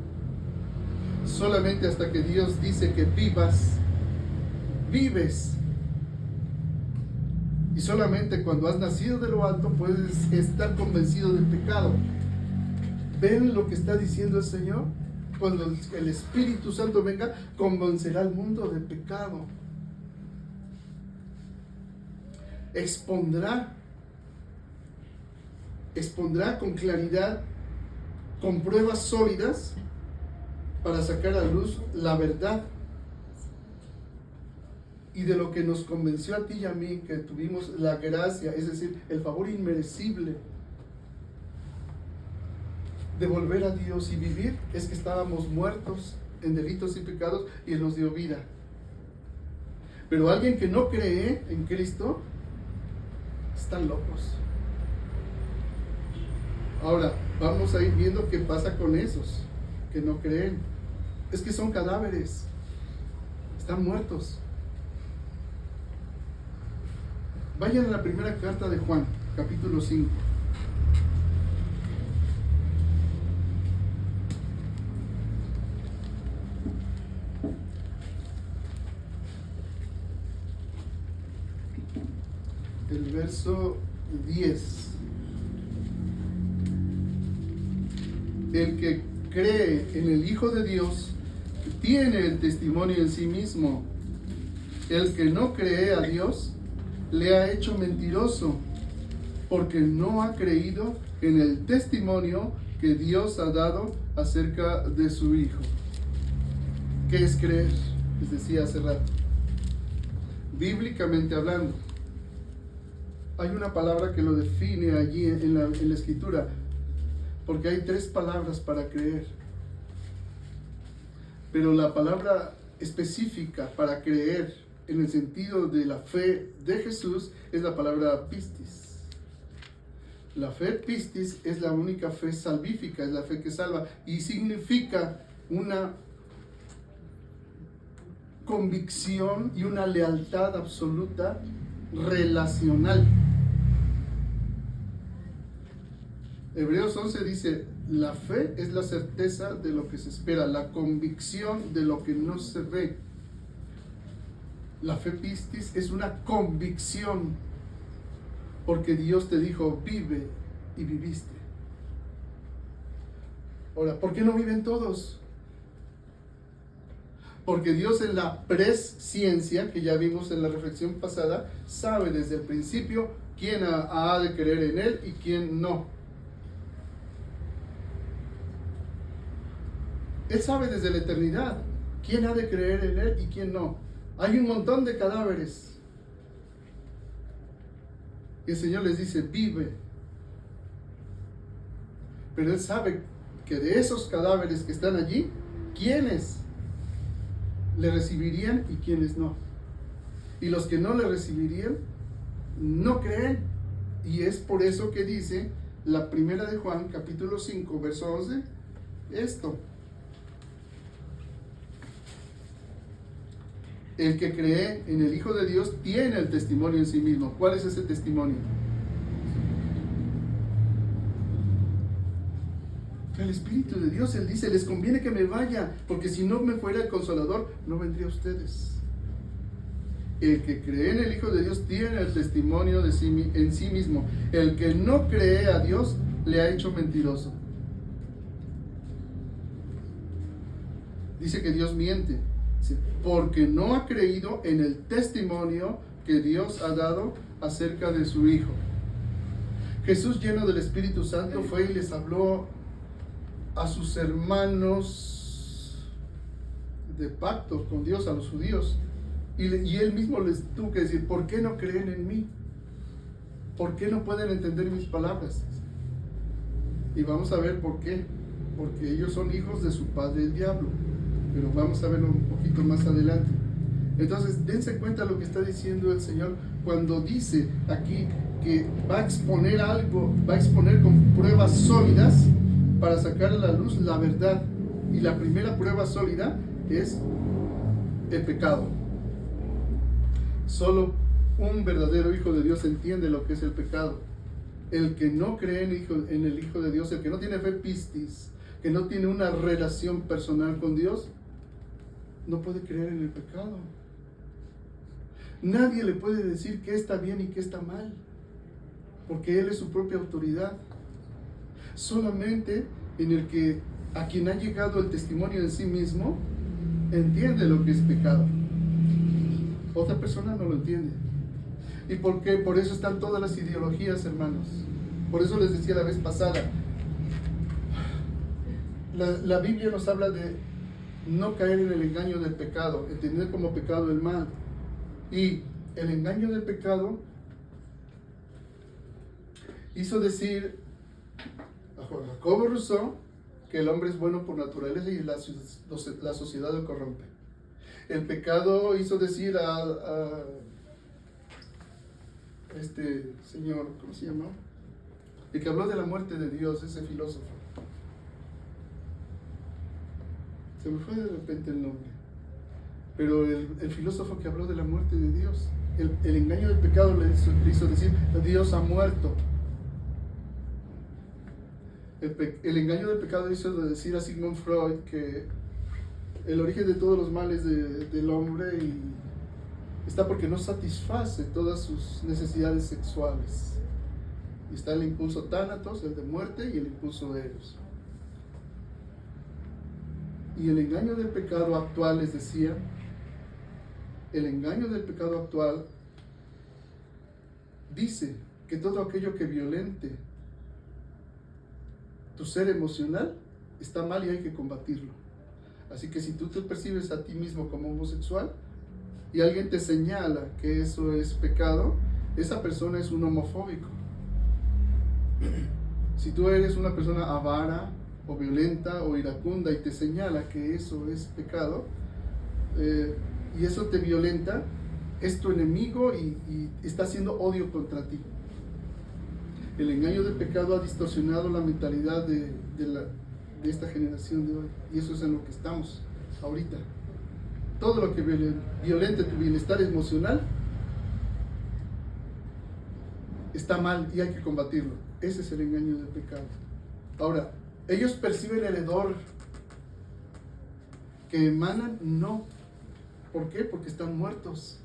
Solamente hasta que Dios dice que vivas, vives. Y solamente cuando has nacido de lo alto puedes estar convencido del pecado. ¿Ven lo que está diciendo el Señor? Cuando el Espíritu Santo venga, convencerá al mundo de pecado. Expondrá con claridad, con pruebas sólidas, para sacar a luz la verdad. Y de lo que nos convenció a ti y a mí, que tuvimos la gracia, es decir, el favor inmerecible de volver a Dios y vivir, es que estábamos muertos en delitos y pecados y Él nos dio vida. Pero alguien que no cree en Cristo, están locos. Ahora, vamos a ir viendo qué pasa con esos que no creen. Es que son cadáveres, están muertos. Vayan a la primera carta de Juan, capítulo 5. El verso 10. El que cree en el Hijo de Dios tiene el testimonio en sí mismo. El que no cree a Dios le ha hecho mentiroso, porque no ha creído en el testimonio que Dios ha dado acerca de su Hijo. ¿Qué es creer? Les decía hace rato. Bíblicamente hablando, hay una palabra que lo define allí en la Escritura, porque hay 3 palabras para creer. Pero la palabra específica para creer en el sentido de la fe de Jesús es la palabra pistis. La fe pistis es la única fe salvífica, es la fe que salva y significa una convicción y una lealtad absoluta relacional. Hebreos 11 dice, la fe es la certeza de lo que se espera, la convicción de lo que no se ve. La fe pistis es una convicción, porque Dios te dijo, vive y viviste. Ahora, ¿por qué no viven todos? Porque Dios en la presciencia, que ya vimos en la reflexión pasada, sabe desde el principio quién ha de creer en Él y quién no. Él sabe desde la eternidad quién ha de creer en Él y quién no. Hay un montón de cadáveres. Y el Señor les dice, vive. Pero Él sabe que de esos cadáveres que están allí, ¿quiénes le recibirían y quiénes no? Y los que no le recibirían, no creen. Y es por eso que dice la primera de Juan, capítulo 5, verso 11, esto. El que cree en el Hijo de Dios tiene el testimonio en sí mismo. ¿Cuál es ese testimonio? El Espíritu de Dios. Él dice, les conviene que me vaya, porque si no me fuera el Consolador, no vendría a ustedes. El que cree en el Hijo de Dios tiene el testimonio en sí mismo. El que no cree a Dios le ha hecho mentiroso. Dice que Dios miente, porque no ha creído en el testimonio que Dios ha dado acerca de su Hijo. Jesús, lleno del Espíritu Santo, fue y les habló a sus hermanos de pacto con Dios, a los judíos, y Él mismo les tuvo que decir, ¿por qué no creen en mí? ¿Por qué no pueden entender mis palabras? Y vamos a ver por qué. Porque ellos son hijos de su padre el diablo. Pero vamos a verlo un poquito más adelante. Entonces, dense cuenta lo que está diciendo el Señor cuando dice aquí que va a exponer algo, va a exponer con pruebas sólidas para sacar a la luz la verdad. Y la primera prueba sólida es el pecado. Solo un verdadero hijo de Dios entiende lo que es el pecado. El que no cree en el Hijo de Dios, el que no tiene fe pistis, que no tiene una relación personal con Dios, no puede creer en el pecado. Nadie le puede decir qué está bien y qué está mal, porque Él es su propia autoridad. Solamente en el que a quien ha llegado el testimonio en sí mismo entiende lo que es pecado. Otra persona no lo entiende. ¿Y por qué? Por eso están todas las ideologías, hermanos. Por eso les decía la vez pasada, la Biblia nos habla de no caer en el engaño del pecado, entender como pecado el mal. Y el engaño del pecado hizo decir a Jacobo Rousseau que el hombre es bueno por naturaleza y la sociedad lo corrompe. El pecado hizo decir a este señor, ¿cómo se llama? El que habló de la muerte de Dios, ese filósofo. Se me fue de repente el nombre. Pero el filósofo que habló de la muerte de Dios, el engaño del pecado le hizo decir, Dios ha muerto. El engaño del pecado hizo decir a Sigmund Freud que el origen de todos los males del hombre está porque no satisface todas sus necesidades sexuales. Y está el impulso tánatos, el de muerte, y el impulso eros. Y el engaño del pecado actual, les decía, el engaño del pecado actual dice que todo aquello que violente tu ser emocional está mal y hay que combatirlo. Así que si tú te percibes a ti mismo como homosexual y alguien te señala que eso es pecado, esa persona es un homofóbico. Si tú eres una persona avara o violenta o iracunda y te señala que eso es pecado, y eso te violenta, es tu enemigo y está haciendo odio contra ti. El engaño del pecado ha distorsionado la mentalidad de esta generación de hoy, y eso es en lo que estamos ahorita. Todo lo que violente tu bienestar emocional está mal y hay que combatirlo. Ese es el engaño del pecado. Ahora, ¿ellos perciben el hedor que emanan? No. ¿Por qué? Porque están muertos.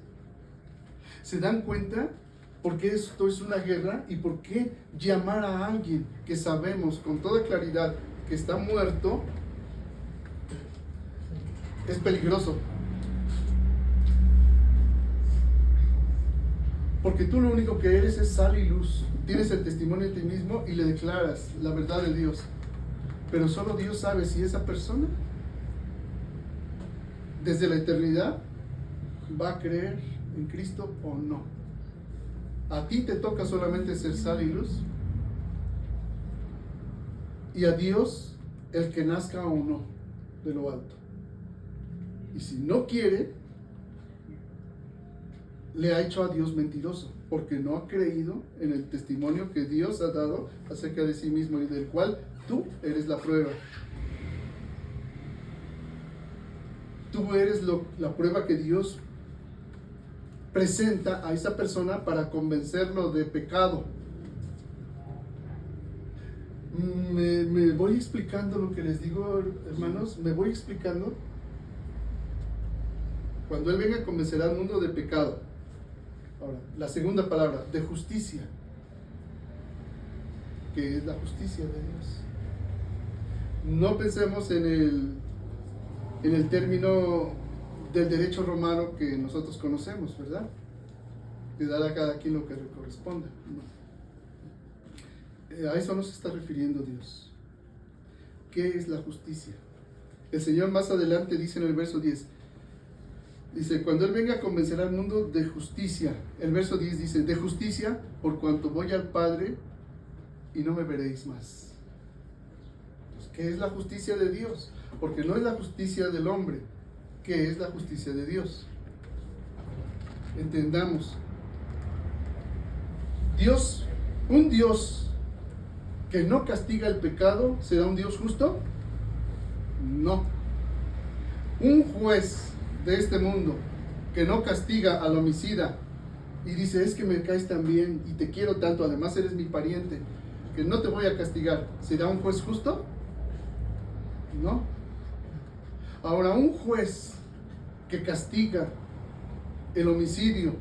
¿Se dan cuenta por qué esto es una guerra y por qué llamar a alguien que sabemos con toda claridad que está muerto es peligroso? Porque tú lo único que eres es sal y luz. Tienes el testimonio en ti mismo y le declaras la verdad de Dios. Pero solo Dios sabe si esa persona desde la eternidad va a creer en Cristo o no. A ti te toca solamente ser sal y luz. Y a Dios el que nazca o no de lo alto. Y si no quiere, le ha hecho a Dios mentiroso, porque no ha creído en el testimonio que Dios ha dado acerca de sí mismo y del cual tú eres la prueba. Tú eres la prueba que Dios presenta a esa persona para convencerlo de pecado. Me voy explicando lo que les digo, hermanos, me voy explicando. Cuando Él venga, convencerá al mundo de pecado. Ahora, la segunda palabra, de justicia. ¿Qué es la justicia de Dios? No pensemos en el término del derecho romano que nosotros conocemos, ¿verdad? De dar a cada quien lo que le corresponda. No. A eso no se está refiriendo Dios. ¿Qué es la justicia? El Señor más adelante dice en el verso 10, dice, cuando Él venga convencerá al mundo de justicia. El verso 10 dice, de justicia por cuanto voy al Padre y no me veréis más. Pues, ¿qué es la justicia de Dios? Porque no es la justicia del hombre. ¿Qué es la justicia de Dios? Entendamos. Dios, un Dios que no castiga el pecado, ¿será un Dios justo? No. Un juez de este mundo que no castiga al homicida y dice, es que me caes tan bien y te quiero tanto, además eres mi pariente, que no te voy a castigar, ¿será un juez justo? No. Ahora, un juez que castiga el homicidio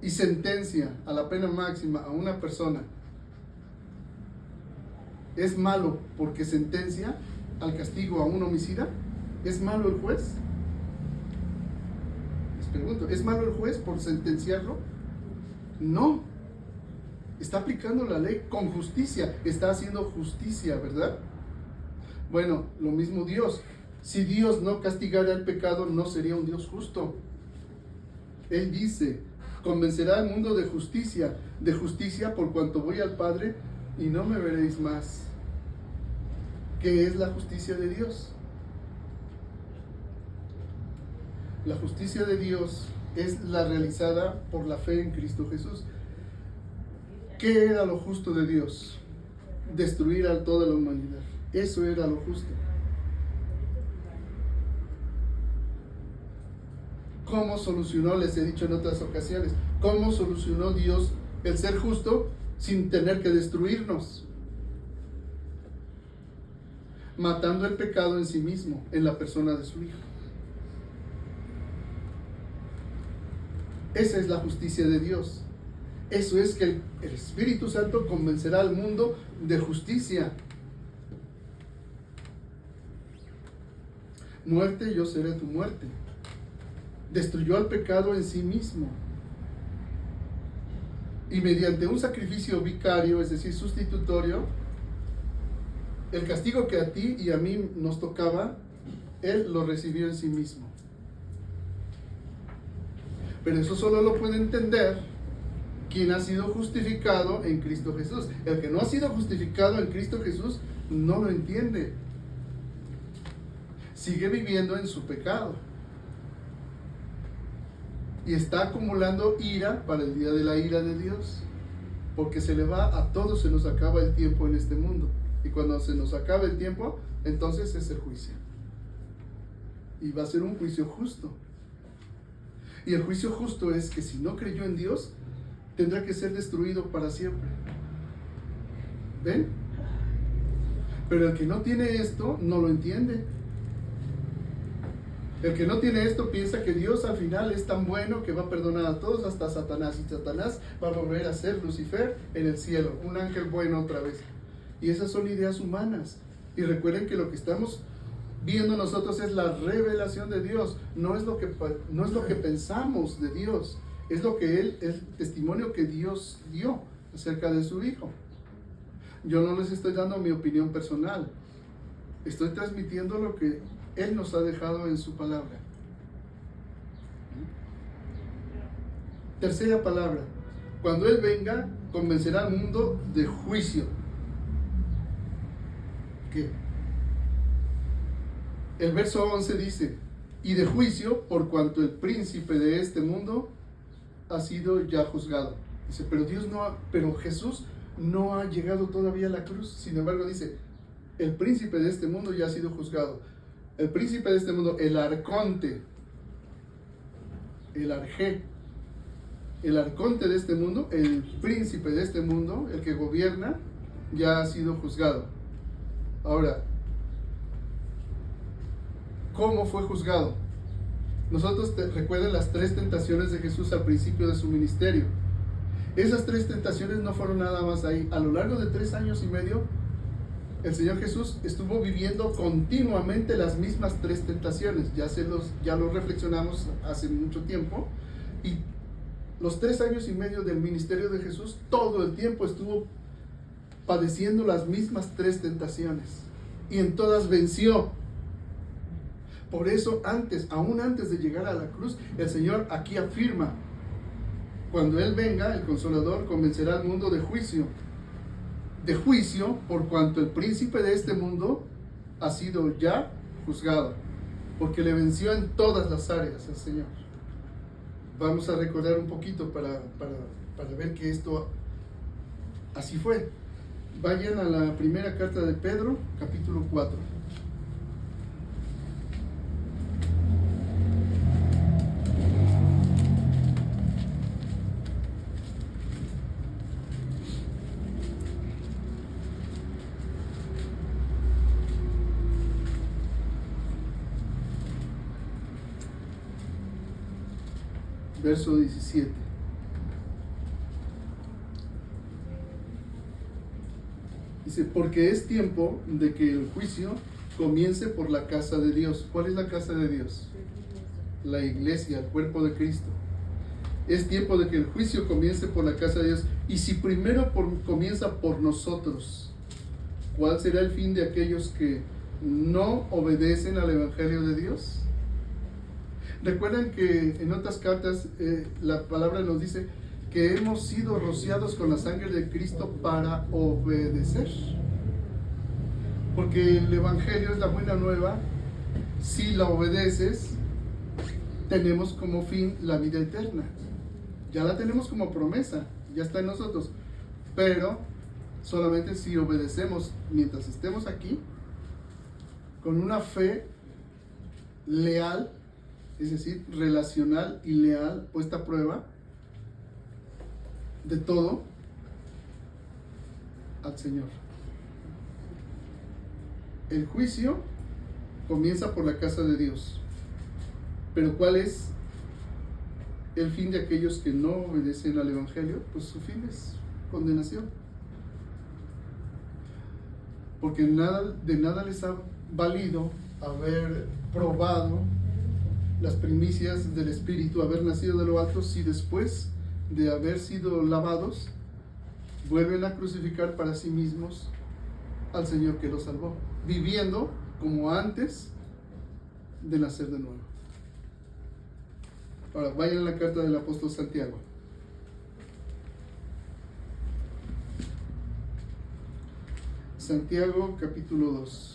y sentencia a la pena máxima a una persona, ¿es malo porque sentencia al castigo a un homicida? ¿Es malo el juez? Les pregunto, ¿es malo el juez por sentenciarlo? No. Está aplicando la ley con justicia. Está haciendo justicia, ¿verdad? Bueno, lo mismo Dios. Si Dios no castigara el pecado, no sería un Dios justo. Él dice, convencerá al mundo de justicia por cuanto voy al Padre y no me veréis más. ¿Qué es la justicia de Dios? La justicia de Dios es la realizada por la fe en Cristo Jesús. ¿Qué era lo justo de Dios? Destruir a toda la humanidad. Eso era lo justo. ¿Cómo solucionó? Les he dicho en otras ocasiones, ¿cómo solucionó Dios el ser justo sin tener que destruirnos? Matando el pecado en sí mismo, en la persona de su Hijo. Esa es la justicia de Dios. Eso es que el Espíritu Santo convencerá al mundo de justicia. Muerte, yo seré tu muerte. Destruyó al pecado en sí mismo. Y mediante un sacrificio vicario, es decir, sustitutorio, el castigo que a ti y a mí nos tocaba, Él lo recibió en sí mismo. Pero eso solo lo puede entender quien ha sido justificado en Cristo Jesús. El que no ha sido justificado en Cristo Jesús no lo entiende. Sigue viviendo en su pecado. Y está acumulando ira para el día de la ira de Dios. Porque a todos se nos acaba el tiempo en este mundo. Y cuando se nos acaba el tiempo, entonces es el juicio. Y va a ser un juicio justo. Y el juicio justo es que si no creyó en Dios, tendrá que ser destruido para siempre. ¿Ven? Pero el que no tiene esto no lo entiende. El que no tiene esto piensa que Dios al final es tan bueno que va a perdonar a todos, hasta a Satanás. Y Satanás va a volver a ser Lucifer en el cielo, un ángel bueno otra vez. Y esas son ideas humanas. Y recuerden que lo que estamos viendo nosotros es la revelación de Dios. No es lo que pensamos de Dios. Es lo que el testimonio que Dios dio acerca de su Hijo. Yo no les estoy dando mi opinión personal. Estoy transmitiendo lo que Él nos ha dejado en su palabra. Tercera palabra. Cuando Él venga, convencerá al mundo de juicio. ¿Qué? El verso 11 dice, y de juicio por cuanto el príncipe de este mundo ha sido ya juzgado. Dice, pero Jesús no ha llegado todavía a la cruz. Sin embargo dice, el príncipe de este mundo ya ha sido juzgado. El príncipe de este mundo, el arconte, el arjé, el arconte de este mundo, el príncipe de este mundo, el que gobierna, ya ha sido juzgado. Ahora, ¿cómo fue juzgado? Nosotros recuerden las 3 tentaciones de Jesús al principio de su ministerio. Esas 3 tentaciones no fueron nada más ahí. A lo largo de 3 años y medio, el Señor Jesús estuvo viviendo continuamente las mismas 3 tentaciones. Ya lo reflexionamos hace mucho tiempo. Y los 3 años y medio del ministerio de Jesús, todo el tiempo estuvo padeciendo las mismas 3 tentaciones. Y en todas venció. Por eso aún antes de llegar a la cruz, el Señor aquí afirma, cuando Él venga, el Consolador convencerá al mundo de juicio. De juicio por cuanto el príncipe de este mundo ha sido ya juzgado, porque le venció en todas las áreas al Señor. Vamos a recordar un poquito para ver que esto así fue. Vayan a la primera carta de Pedro, capítulo 4. Verso 17. Dice, porque es tiempo de que el juicio comience por la casa de Dios. ¿Cuál es la casa de Dios? La iglesia, el cuerpo de Cristo. Es tiempo de que el juicio comience por la casa de Dios. Y si primero comienza por nosotros, ¿cuál será el fin de aquellos que no obedecen al Evangelio de Dios? Recuerden que en otras cartas la palabra nos dice que hemos sido rociados con la sangre de Cristo para obedecer. Porque el Evangelio es la buena nueva. Si la obedeces, tenemos como fin la vida eterna. Ya la tenemos como promesa, ya está en nosotros. Pero solamente si obedecemos mientras estemos aquí, con una fe leal, es decir, relacional y leal, puesta a prueba de todo al Señor. El juicio comienza por la casa de Dios. Pero ¿cuál es el fin de aquellos que no obedecen al Evangelio? Pues su fin es condenación. Porque de nada les ha valido haber probado las primicias del Espíritu, haber nacido de lo alto, si después de haber sido lavados, vuelven a crucificar para sí mismos al Señor que los salvó, viviendo como antes de nacer de nuevo. Ahora, vayan a la carta del apóstol Santiago. Santiago, capítulo 2.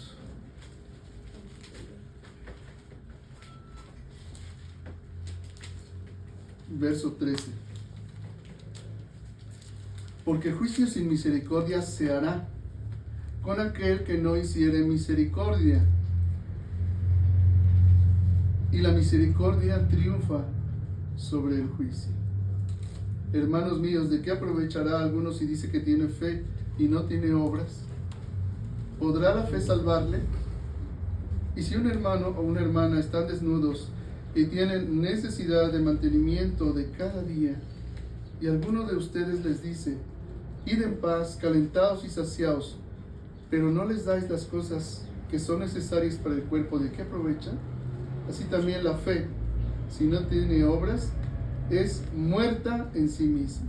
Verso 13. Porque juicio sin misericordia se hará con aquel que no hiciere misericordia. Y la misericordia triunfa sobre el juicio. Hermanos míos, ¿de qué aprovechará a alguno si dice que tiene fe, y no tiene obras, ¿podrá la fe salvarle? Y si un hermano o una hermana están desnudos y tienen necesidad de mantenimiento de cada día, y alguno de ustedes les dice, id en paz, calentados y saciados, pero no les dais las cosas que son necesarias para el cuerpo, ¿de qué aprovechan? Así también la fe, si no tiene obras, es muerta en sí misma.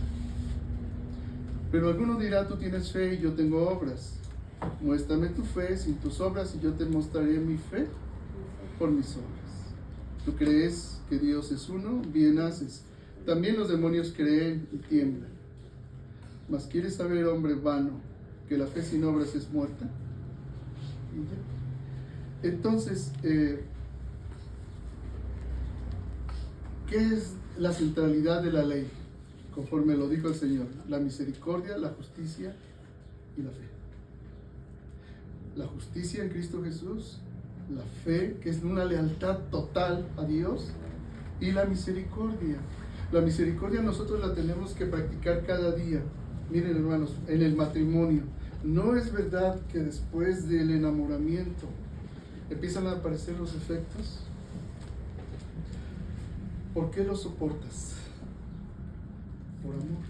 Pero alguno dirá, tú tienes fe y yo tengo obras. Muéstrame tu fe sin tus obras y yo te mostraré mi fe por mis obras. ¿Tú crees que Dios es uno? Bien haces. También los demonios creen y tiemblan. Mas ¿quieres saber, hombre vano, que la fe sin obras es muerta? Y ya. Entonces, ¿qué es la centralidad de la ley? Conforme lo dijo el Señor, la misericordia, la justicia y la fe. La justicia en Cristo Jesús, la fe, que es una lealtad total a Dios, y la misericordia. La misericordia nosotros la tenemos que practicar cada día. Miren, hermanos, en el matrimonio, ¿no es verdad que después del enamoramiento empiezan a aparecer los efectos? ¿Por qué los soportas? Por amor.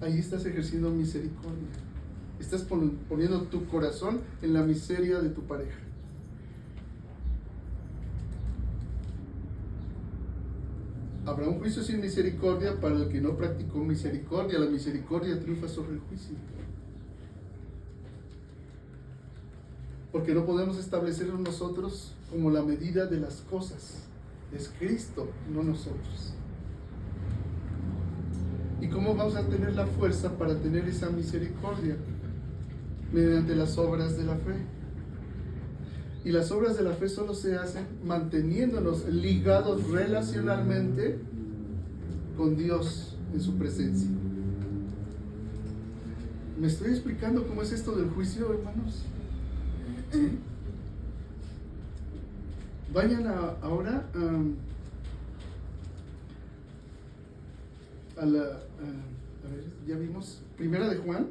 Ahí estás ejerciendo misericordia. Estás poniendo tu corazón en la miseria de tu pareja. Habrá un juicio sin misericordia para el que no practicó misericordia. La misericordia triunfa sobre el juicio. Porque no podemos establecernos nosotros como la medida de las cosas. Es Cristo, no nosotros. ¿Y cómo vamos a tener la fuerza para tener esa misericordia? Mediante las obras de la fe. Y las obras de la fe solo se hacen manteniéndonos ligados relacionalmente con Dios en su presencia. ¿Me estoy explicando cómo es esto del juicio, hermanos? ¿Sí? Vayan ahora a ver, ya vimos Primera de Juan,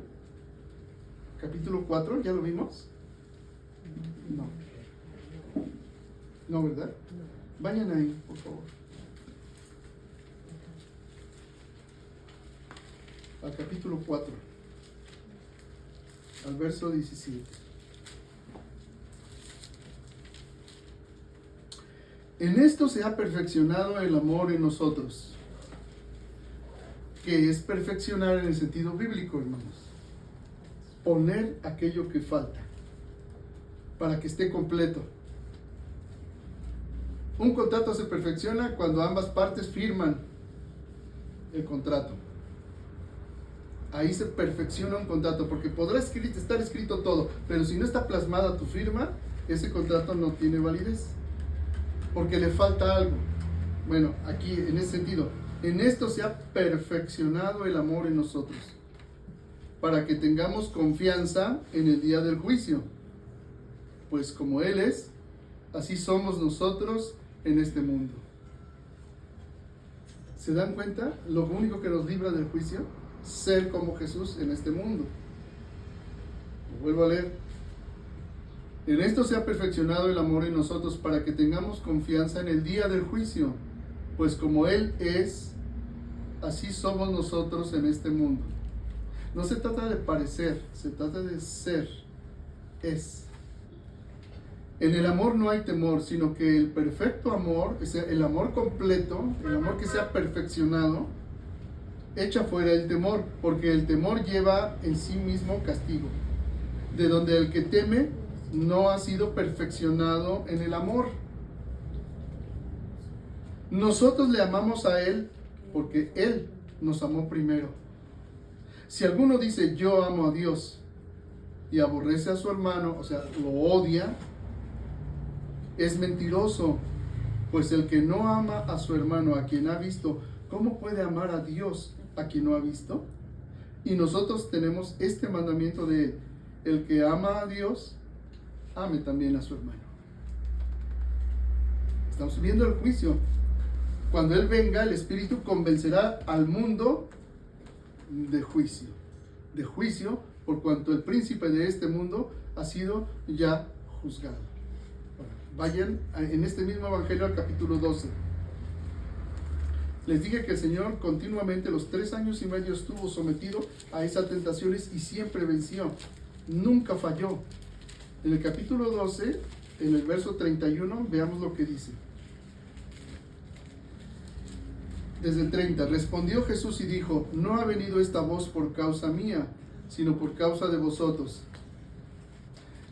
capítulo 4, ¿ya lo vimos? No, ¿verdad? Vayan ahí, por favor. Al capítulo 4, al verso 17. En esto se ha perfeccionado el amor en nosotros, que es perfeccionar en el sentido bíblico, hermanos. Poner aquello que falta para que esté completo. Un contrato se perfecciona cuando ambas partes firman el contrato. Ahí se perfecciona un contrato, porque podrá estar escrito todo, pero si no está plasmada tu firma, ese contrato no tiene validez, porque le falta algo. Bueno, aquí en ese sentido, en esto se ha perfeccionado el amor en nosotros, para que tengamos confianza en el día del juicio. Pues como Él es, así somos nosotros en este mundo. ¿Se dan cuenta? Lo único que nos libra del juicio, ser como Jesús en este mundo. Lo vuelvo a leer. En esto se ha perfeccionado el amor en nosotros para que tengamos confianza en el día del juicio. Pues como Él es, así somos nosotros en este mundo. No se trata de parecer, se trata de ser. Es. En el amor no hay temor, sino que el perfecto amor, o sea, el amor completo, el amor que se ha perfeccionado, echa fuera el temor, porque el temor lleva en sí mismo castigo, de donde el que teme no ha sido perfeccionado en el amor. Nosotros le amamos a Él porque Él nos amó primero. Si alguno dice yo amo a Dios y aborrece a su hermano, o sea, lo odia, es mentiroso, pues el que no ama a su hermano, a quien ha visto, ¿cómo puede amar a Dios a quien no ha visto? Y nosotros tenemos este mandamiento de Él: el que ama a Dios, ame también a su hermano. Estamos viendo el juicio. Cuando Él venga, el Espíritu convencerá al mundo de juicio. De juicio por cuanto el príncipe de este mundo ha sido ya juzgado. Vayan en este mismo evangelio al capítulo 12. Les dije que el Señor continuamente los 3 años y medio estuvo sometido a esas tentaciones y siempre venció. Nunca falló. En el capítulo 12, en el verso 31, veamos lo que dice. Desde el 30, respondió Jesús y dijo, no ha venido esta voz por causa mía, sino por causa de vosotros.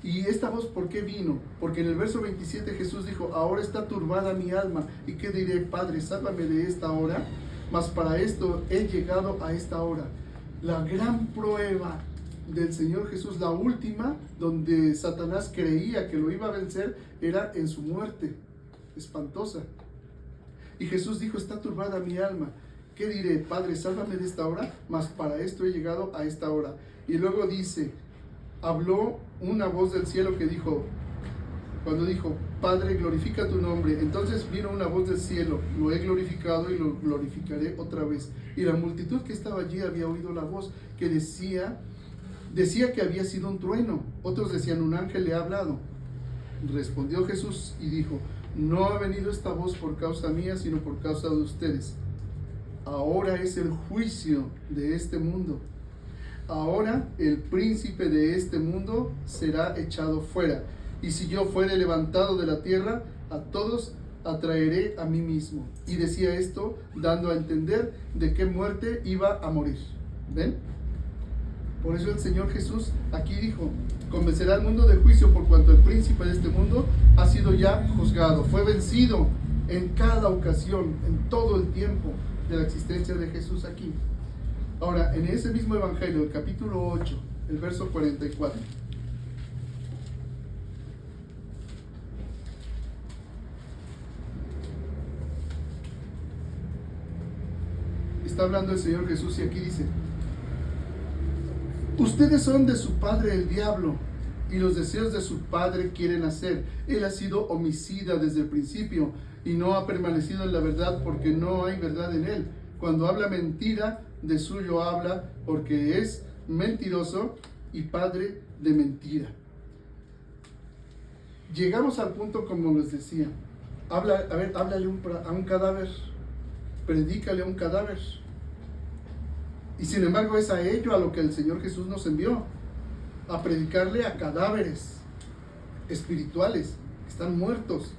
¿Y esta voz por qué vino? Porque en el verso 27 Jesús dijo, ahora está turbada mi alma, ¿y qué diré? Padre, sálvame de esta hora, mas para esto he llegado a esta hora. La gran prueba del Señor Jesús, la última, donde Satanás creía que lo iba a vencer, era en su muerte espantosa. Y Jesús dijo, está turbada mi alma, ¿qué diré? Padre, sálvame de esta hora, mas para esto he llegado a esta hora. Y luego dice, habló una voz del cielo que dijo, cuando dijo, Padre, glorifica tu nombre. Entonces vino una voz del cielo, lo he glorificado y lo glorificaré otra vez. Y la multitud que estaba allí había oído la voz que decía que había sido un trueno. Otros decían, un ángel le ha hablado. Respondió Jesús y dijo, no ha venido esta voz por causa mía, sino por causa de ustedes. Ahora es el juicio de este mundo. Ahora el príncipe de este mundo será echado fuera. Y si yo fuere levantado de la tierra, a todos atraeré a mí mismo. Y decía esto dando a entender de qué muerte iba a morir. ¿Ven? Por eso el Señor Jesús aquí dijo, convencerá al mundo de juicio por cuanto el príncipe de este mundo ha sido ya juzgado. Fue vencido en cada ocasión, en todo el tiempo de la existencia de Jesús aquí. Ahora, en ese mismo evangelio, el capítulo 8, el verso 44. Está hablando el Señor Jesús y aquí dice, ustedes son de su padre el diablo y los deseos de su padre quieren hacer. Él ha sido homicida desde el principio y no ha permanecido en la verdad porque no hay verdad en él. Cuando habla mentira, de suyo habla porque es mentiroso y padre de mentira. Llegamos al punto, como les decía, háblale a un cadáver, predícale a un cadáver. Y sin embargo es a ello a lo que el Señor Jesús nos envió, a predicarle a cadáveres espirituales que están muertos.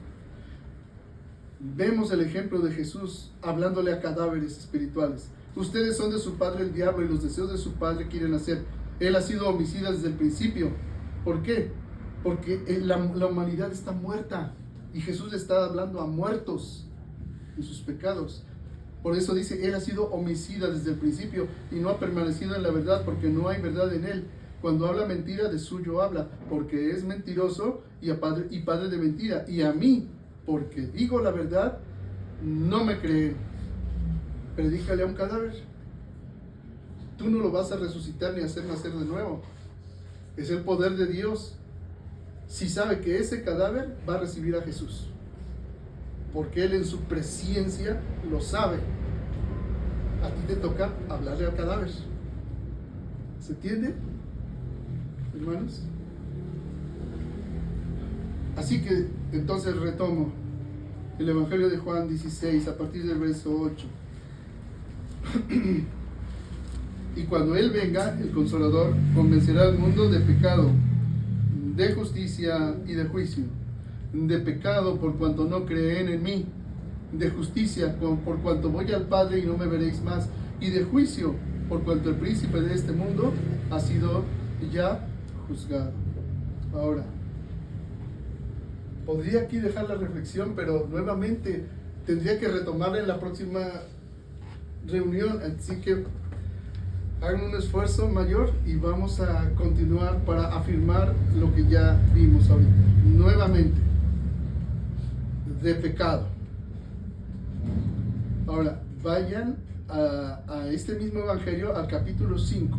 Vemos el ejemplo de Jesús hablándole a cadáveres espirituales. Ustedes son de su padre el diablo y los deseos de su padre quieren hacer. Él ha sido homicida desde el principio. ¿Por qué? Porque la humanidad está muerta y Jesús le está hablando a muertos en sus pecados. Por eso dice, él ha sido homicida desde el principio y no ha permanecido en la verdad porque no hay verdad en él. Cuando habla mentira, de suyo habla, porque es mentiroso y padre de mentira. Y a mí, porque digo la verdad, no me creen. Predícale a un cadáver. Tú no lo vas a resucitar ni hacer nacer de nuevo. Es el poder de Dios. Si sabe que ese cadáver va a recibir a Jesús, porque Él en su presencia lo sabe. A ti te toca hablarle al cadáver. ¿Se entiende, hermanos? Así que entonces retomo el Evangelio de Juan 16 a partir del verso 8. Y cuando Él venga, el Consolador, convencerá al mundo de pecado, de justicia y de juicio. De pecado por cuanto no creen en mí, de justicia por cuanto voy al Padre y no me veréis más, y de juicio por cuanto el príncipe de este mundo ha sido ya juzgado. Ahora, podría aquí dejar la reflexión, pero nuevamente tendría que retomarla en la próxima reunión, así que hagan un esfuerzo mayor y vamos a continuar para afirmar lo que ya vimos ahorita. Nuevamente, de pecado. Ahora, vayan a este mismo evangelio, al capítulo 5.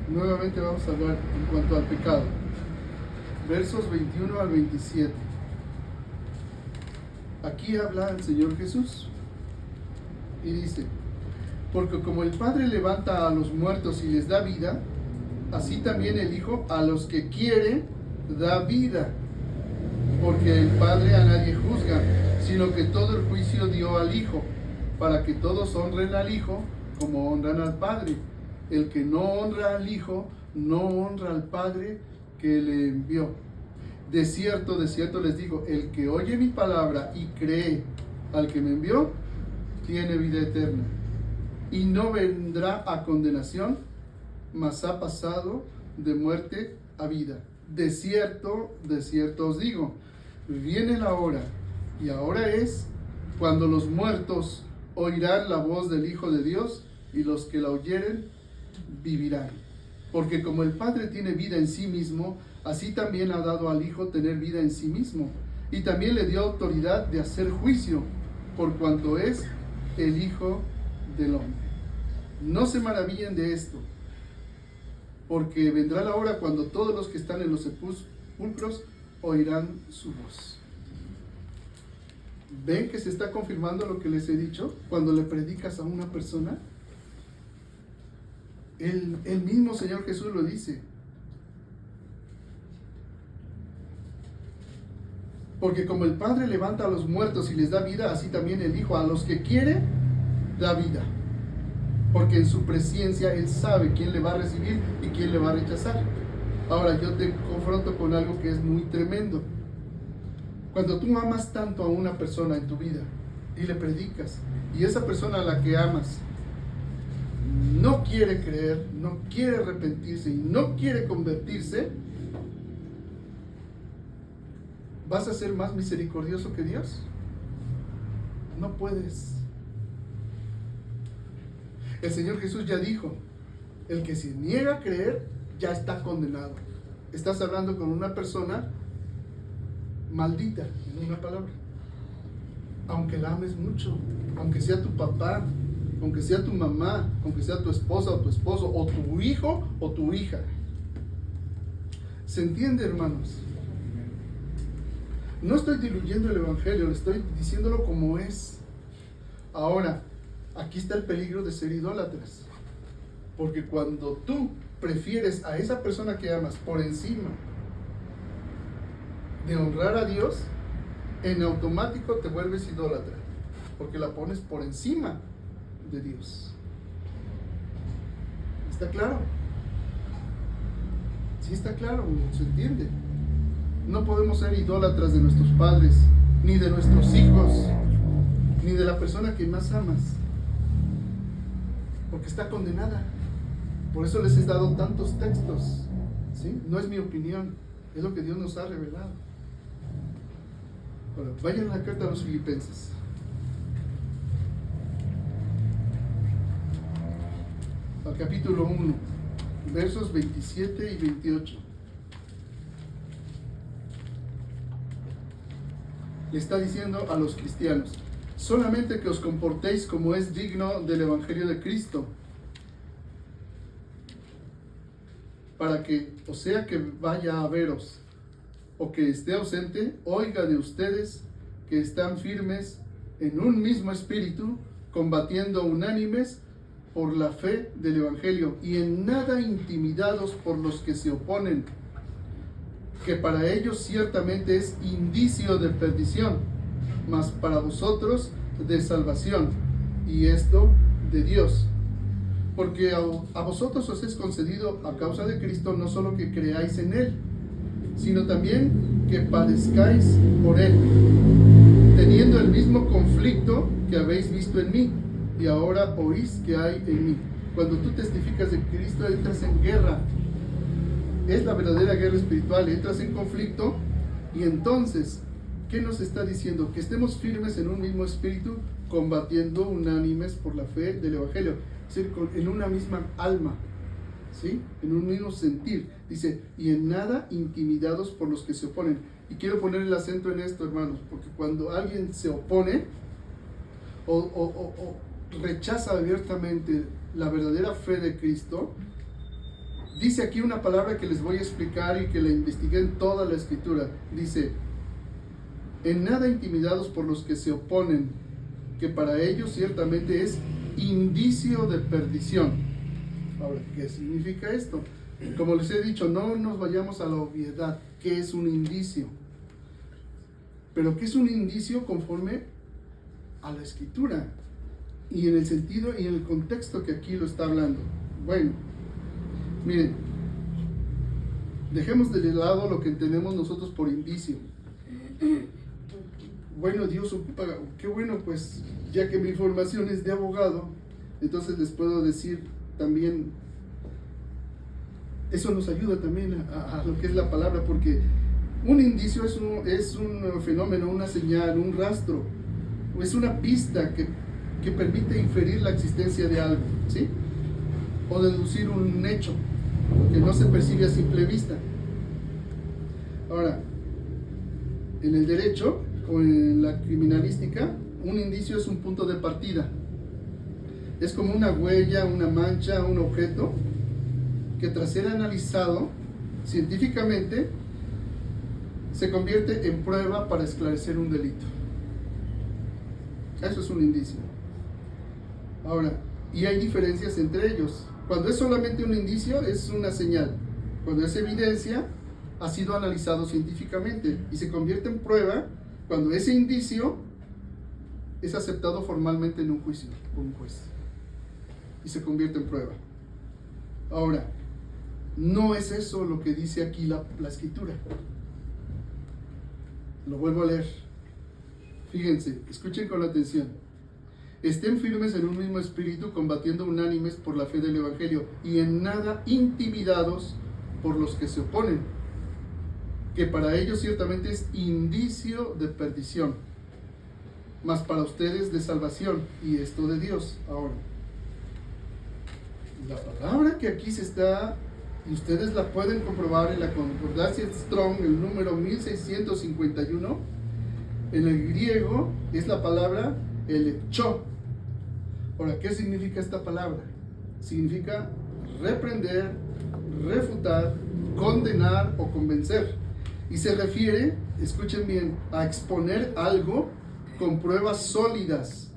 Nuevamente vamos a hablar en cuanto al pecado. Versos 21 al 27. Aquí habla el Señor Jesús y dice: porque como el Padre levanta a los muertos y les da vida, así también el Hijo a los que quiere da vida. Porque el Padre a nadie juzga, sino que todo el juicio dio al Hijo, para que todos honren al Hijo como honran al Padre. El que no honra al Hijo, no honra al Padre que le envió. De cierto les digo, el que oye mi palabra y cree al que me envió, tiene vida eterna, y no vendrá a condenación, mas ha pasado de muerte a vida. De cierto os digo, viene la hora, y ahora es, cuando los muertos oirán la voz del Hijo de Dios, y los que la oyeren vivirán. Porque como el Padre tiene vida en sí mismo, así también ha dado al Hijo tener vida en sí mismo, y también le dio autoridad de hacer juicio, por cuanto es el Hijo del Hombre. No se maravillen de esto, porque vendrá la hora cuando todos los que están en los sepulcros oirán su voz. ¿Ven que se está confirmando lo que les he dicho? Cuando le predicas a una persona, el mismo Señor Jesús lo dice. Porque como el Padre levanta a los muertos y les da vida, así también el Hijo a los que quiere da vida. Porque en su presencia Él sabe quién le va a recibir y quién le va a rechazar. Ahora yo te confronto con algo que es muy tremendo. Cuando tú amas tanto a una persona en tu vida y le predicas, y esa persona a la que amas no quiere creer, no quiere arrepentirse y no quiere convertirse, ¿vas a ser más misericordioso que Dios? No puedes. El Señor Jesús ya dijo, el que se niega a creer ya está condenado. Estás hablando con una persona maldita, en una palabra. Aunque la ames mucho, aunque sea tu papá, aunque sea tu mamá, aunque sea tu esposa o tu esposo, o tu hijo o tu hija. ¿Se entiende, hermanos? No estoy diluyendo el Evangelio, le estoy diciéndolo como es. Ahora, aquí está el peligro de ser idólatras. Porque cuando tú prefieres a esa persona que amas por encima de honrar a Dios, en automático te vuelves idólatra. Porque la pones por encima de Dios. ¿Está claro? Sí, está claro, se entiende. No podemos ser idólatras de nuestros padres, ni de nuestros hijos, ni de la persona que más amas, porque está condenada. Por eso les he dado tantos textos, ¿sí? No es mi opinión, es lo que Dios nos ha revelado. Ahora, vayan a la carta a los Filipenses. Al capítulo 1, versos 27 y 28. Le está diciendo a los cristianos: solamente que os comportéis como es digno del Evangelio de Cristo, para que, o sea que vaya a veros, o que esté ausente, oiga de ustedes que están firmes en un mismo espíritu, combatiendo unánimes por la fe del Evangelio, y en nada intimidados por los que se oponen, que para ellos ciertamente es indicio de perdición, mas para vosotros de salvación, y esto de Dios. Porque a vosotros os es concedido a causa de Cristo no solo que creáis en Él, sino también que padezcáis por Él, teniendo el mismo conflicto que habéis visto en mí, y ahora oís que hay en mí. Cuando tú testificas de Cristo, entras en guerra. Es la verdadera guerra espiritual. Entras en conflicto, y entonces, ¿qué nos está diciendo? Que estemos firmes en un mismo espíritu, combatiendo unánimes por la fe del Evangelio. Es decir, en una misma alma, ¿sí? En un mismo sentir. Dice, y en nada intimidados por los que se oponen. Y quiero poner el acento en esto, hermanos, porque cuando alguien se opone o rechaza abiertamente la verdadera fe de Cristo, Dice aquí una palabra que les voy a explicar y que la investigué en toda la escritura. Dice, en nada intimidados por los que se oponen, que para ellos ciertamente es indicio de perdición. Ahora, ¿qué significa esto? Como les he dicho, no nos vayamos a la obviedad. ¿Qué es un indicio? Pero ¿qué es un indicio conforme a la escritura? Y en el sentido y en el contexto que aquí lo está hablando. Bueno, miren, dejemos de lado lo que entendemos nosotros por indicio. Bueno, Dios ocupa, qué bueno, pues ya que mi formación es de abogado, entonces les puedo decir también, eso nos ayuda también a lo que es la palabra, porque un indicio es un fenómeno, una señal, un rastro, es una pista que permite inferir la existencia de algo, ¿sí? O deducir un hecho que no se percibe a simple vista. Ahora, en el derecho o en la criminalística, un indicio es un punto de partida. Es como una huella, una mancha, un objeto que tras ser analizado científicamente se convierte en prueba para esclarecer un delito. Eso es un indicio. Ahora, y hay diferencias entre ellos. Cuando es solamente un indicio, es una señal. Cuando es evidencia, ha sido analizado científicamente y se convierte en prueba cuando ese indicio es aceptado formalmente en un juicio por un juez y se convierte en prueba. Ahora, no es eso lo que dice aquí la escritura. Lo vuelvo a leer. Fíjense, escuchen con atención. Estén firmes en un mismo espíritu, combatiendo unánimes por la fe del Evangelio, y en nada intimidados por los que se oponen, que para ellos ciertamente es indicio de perdición, mas para ustedes de salvación, y esto de Dios. Ahora, la palabra que aquí se está, y ustedes la pueden comprobar en la concordancia Strong, el número 1651, en el griego es la palabra elepcho. Ahora, ¿qué significa esta palabra? Significa reprender, refutar, condenar o convencer. Y se refiere, escuchen bien, a exponer algo con pruebas sólidas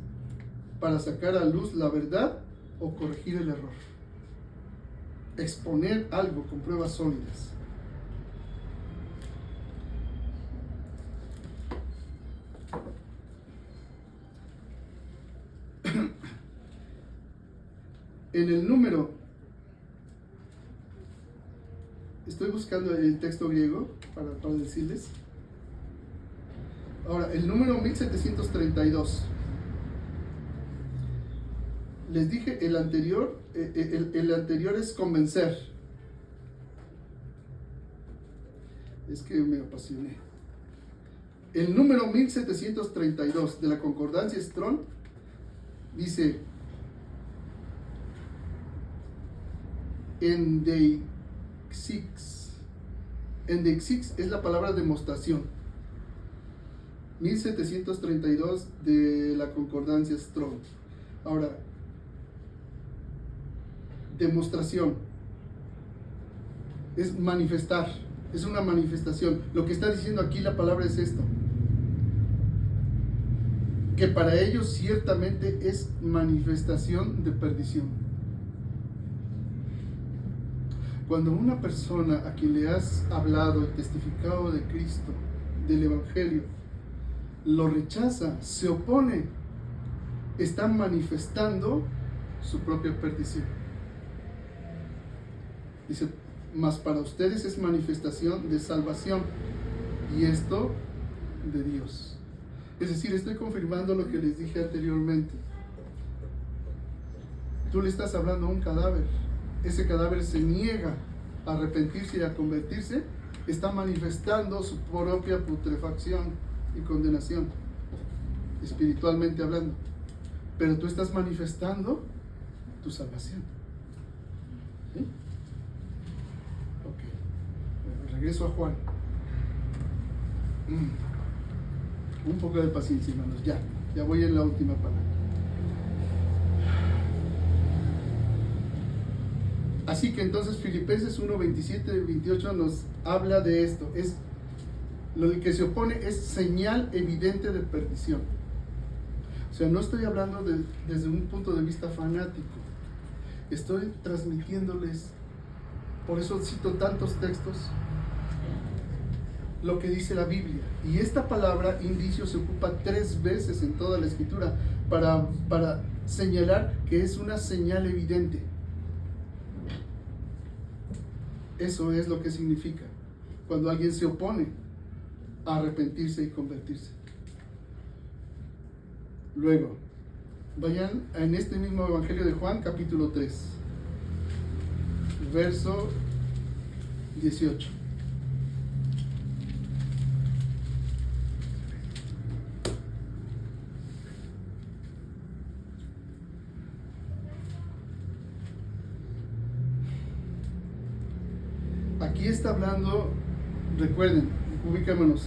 para sacar a luz la verdad o corregir el error. Exponer algo con pruebas sólidas. En el número, estoy buscando el texto griego para decirles. Ahora, el número 1732. Les dije, el anterior es convencer. Es que me apasioné. El número 1732 de la concordancia Strong dice: endeixix. Endeixix es la palabra demostración. 1732 de la concordancia Strong. Ahora, demostración es manifestar, es una manifestación. Lo que está diciendo aquí la palabra es esto: que para ellos ciertamente es manifestación de perdición. Cuando una persona a quien le has hablado y testificado de Cristo, del Evangelio, lo rechaza, se opone, está manifestando su propia perdición. Dice, mas para ustedes es manifestación de salvación, y esto de Dios. Es decir, estoy confirmando lo que les dije anteriormente. Tú le estás hablando a un cadáver. Ese cadáver se niega a arrepentirse y a convertirse, está manifestando su propia putrefacción y condenación, espiritualmente hablando. Pero tú estás manifestando tu salvación. ¿Sí? Ok. Bueno, regreso a Juan. Un poco de paciencia, hermanos. Ya voy en la última palabra. Así que entonces Filipenses 1, 27 y 28 nos habla de esto. Es lo que se opone es señal evidente de perdición. O sea, no estoy hablando desde un punto de vista fanático. Estoy transmitiéndoles, por eso cito tantos textos, lo que dice la Biblia. Y esta palabra indicio se ocupa 3 veces en toda la Escritura para señalar que es una señal evidente. Eso es lo que significa cuando alguien se opone a arrepentirse y convertirse. Luego, vayan en este mismo Evangelio de Juan, capítulo 3, verso 18. Aquí está hablando, recuerden, ubicémonos,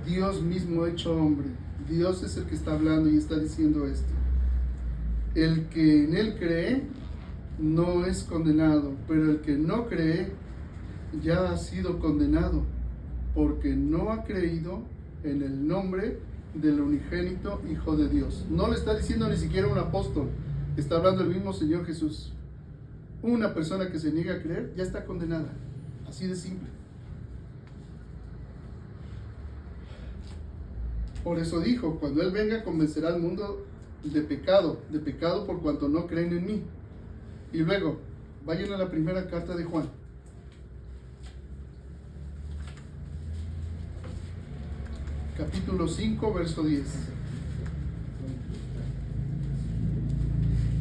Dios mismo hecho hombre. Dios es el que está hablando y está diciendo esto. El que en él cree no es condenado, pero el que no cree ya ha sido condenado, porque no ha creído en el nombre del unigénito Hijo de Dios. No le está diciendo ni siquiera un apóstol, está hablando el mismo Señor Jesús. Una persona que se niega a creer ya está condenada, así de simple. Por eso dijo, cuando Él venga convencerá al mundo de pecado por cuanto no creen en mí. Y luego, vayan a la primera carta de Juan. Capítulo 5, verso 10.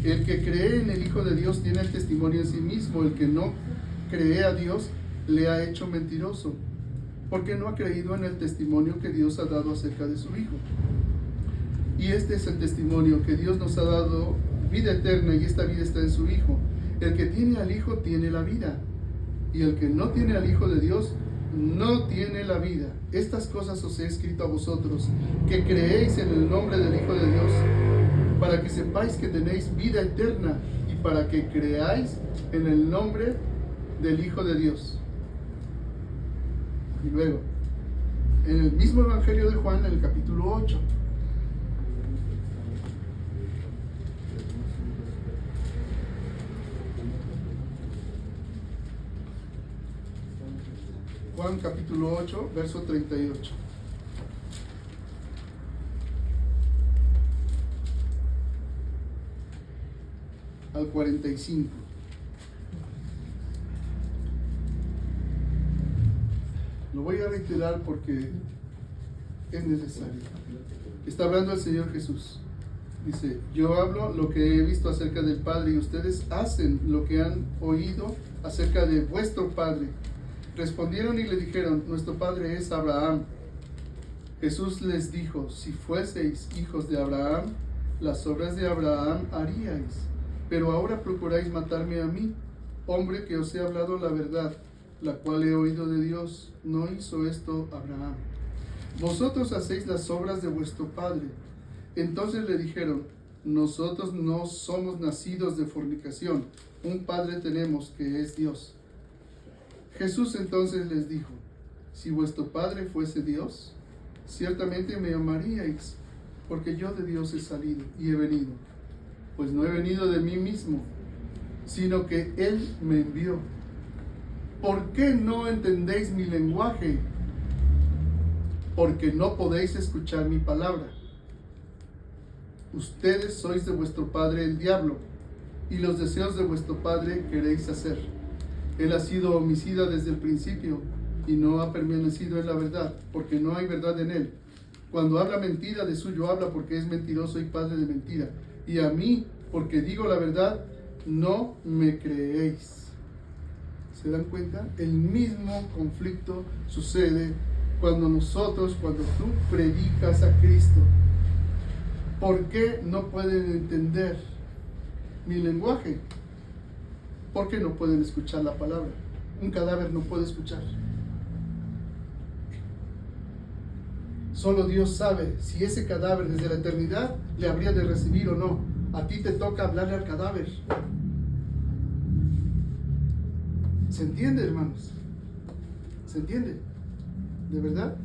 El que cree en el Hijo de Dios tiene el testimonio en sí mismo. El que no cree a Dios le ha hecho mentiroso, porque no ha creído en el testimonio que Dios ha dado acerca de su Hijo. Y este es el testimonio, que Dios nos ha dado vida eterna, y esta vida está en su Hijo. El que tiene al Hijo tiene la vida, y el que no tiene al Hijo de Dios no tiene la vida. Estas cosas os he escrito a vosotros, que creéis en el nombre del Hijo de Dios, para que sepáis que tenéis vida eterna, y para que creáis en el nombre del Hijo de Dios. Y luego, en el mismo Evangelio de Juan, en el capítulo 8, Juan capítulo 8, verso 38. Al 45. Lo voy a reiterar porque es necesario. Está hablando el Señor Jesús. Dice, yo hablo lo que he visto acerca del Padre, y ustedes hacen lo que han oído acerca de vuestro Padre. Respondieron y le dijeron, nuestro padre es Abraham. Jesús les dijo, si fueseis hijos de Abraham, las obras de Abraham haríais. Pero ahora procuráis matarme a mí, hombre que os he hablado la verdad, la cual he oído de Dios. No hizo esto Abraham. Vosotros hacéis las obras de vuestro padre. Entonces le dijeron, nosotros no somos nacidos de fornicación, un padre tenemos que es Dios. Jesús entonces les dijo, si vuestro Padre fuese Dios, ciertamente me amaríais, porque yo de Dios he salido y he venido. Pues no he venido de mí mismo, sino que Él me envió. ¿Por qué no entendéis mi lenguaje? Porque no podéis escuchar mi palabra. Ustedes sois de vuestro padre el diablo, y los deseos de vuestro padre queréis hacer. Él ha sido homicida desde el principio y no ha permanecido en la verdad, porque no hay verdad en él. Cuando habla mentira, de suyo habla, porque es mentiroso y padre de mentira. Y a mí, porque digo la verdad, no me creéis. ¿Se dan cuenta? El mismo conflicto sucede cuando tú predicas a Cristo. ¿Por qué no pueden entender mi lenguaje? ¿Por qué no pueden escuchar la palabra? Un cadáver no puede escuchar. Solo Dios sabe si ese cadáver desde la eternidad le habría de recibir o no. A ti te toca hablarle al cadáver. ¿Se entiende, hermanos? ¿Se entiende? ¿De verdad?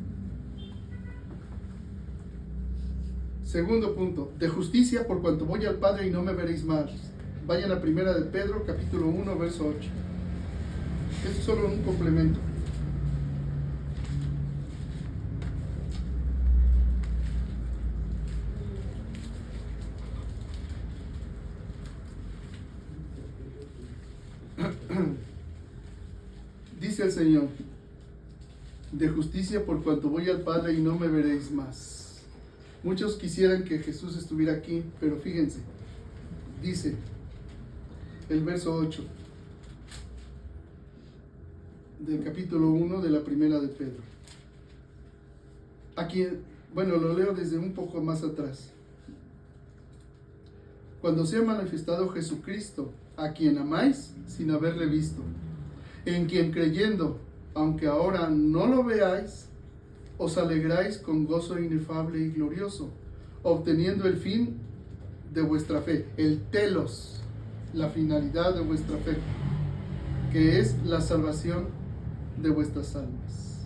Segundo punto, de justicia por cuanto voy al Padre y no me veréis más. Vayan a primera de Pedro, capítulo 1, verso 8. Esto es solo un complemento. Dice el Señor, de justicia por cuanto voy al Padre y no me veréis más. Muchos quisieran que Jesús estuviera aquí, pero fíjense, dice el verso 8 del capítulo 1 de la primera de Pedro. Aquí, bueno, lo leo desde un poco más atrás. Cuando sea manifestado Jesucristo, a quien amáis sin haberle visto, en quien creyendo, aunque ahora no lo veáis, os alegráis con gozo inefable y glorioso, obteniendo el fin de vuestra fe, el telos, la finalidad de vuestra fe, que es la salvación de vuestras almas.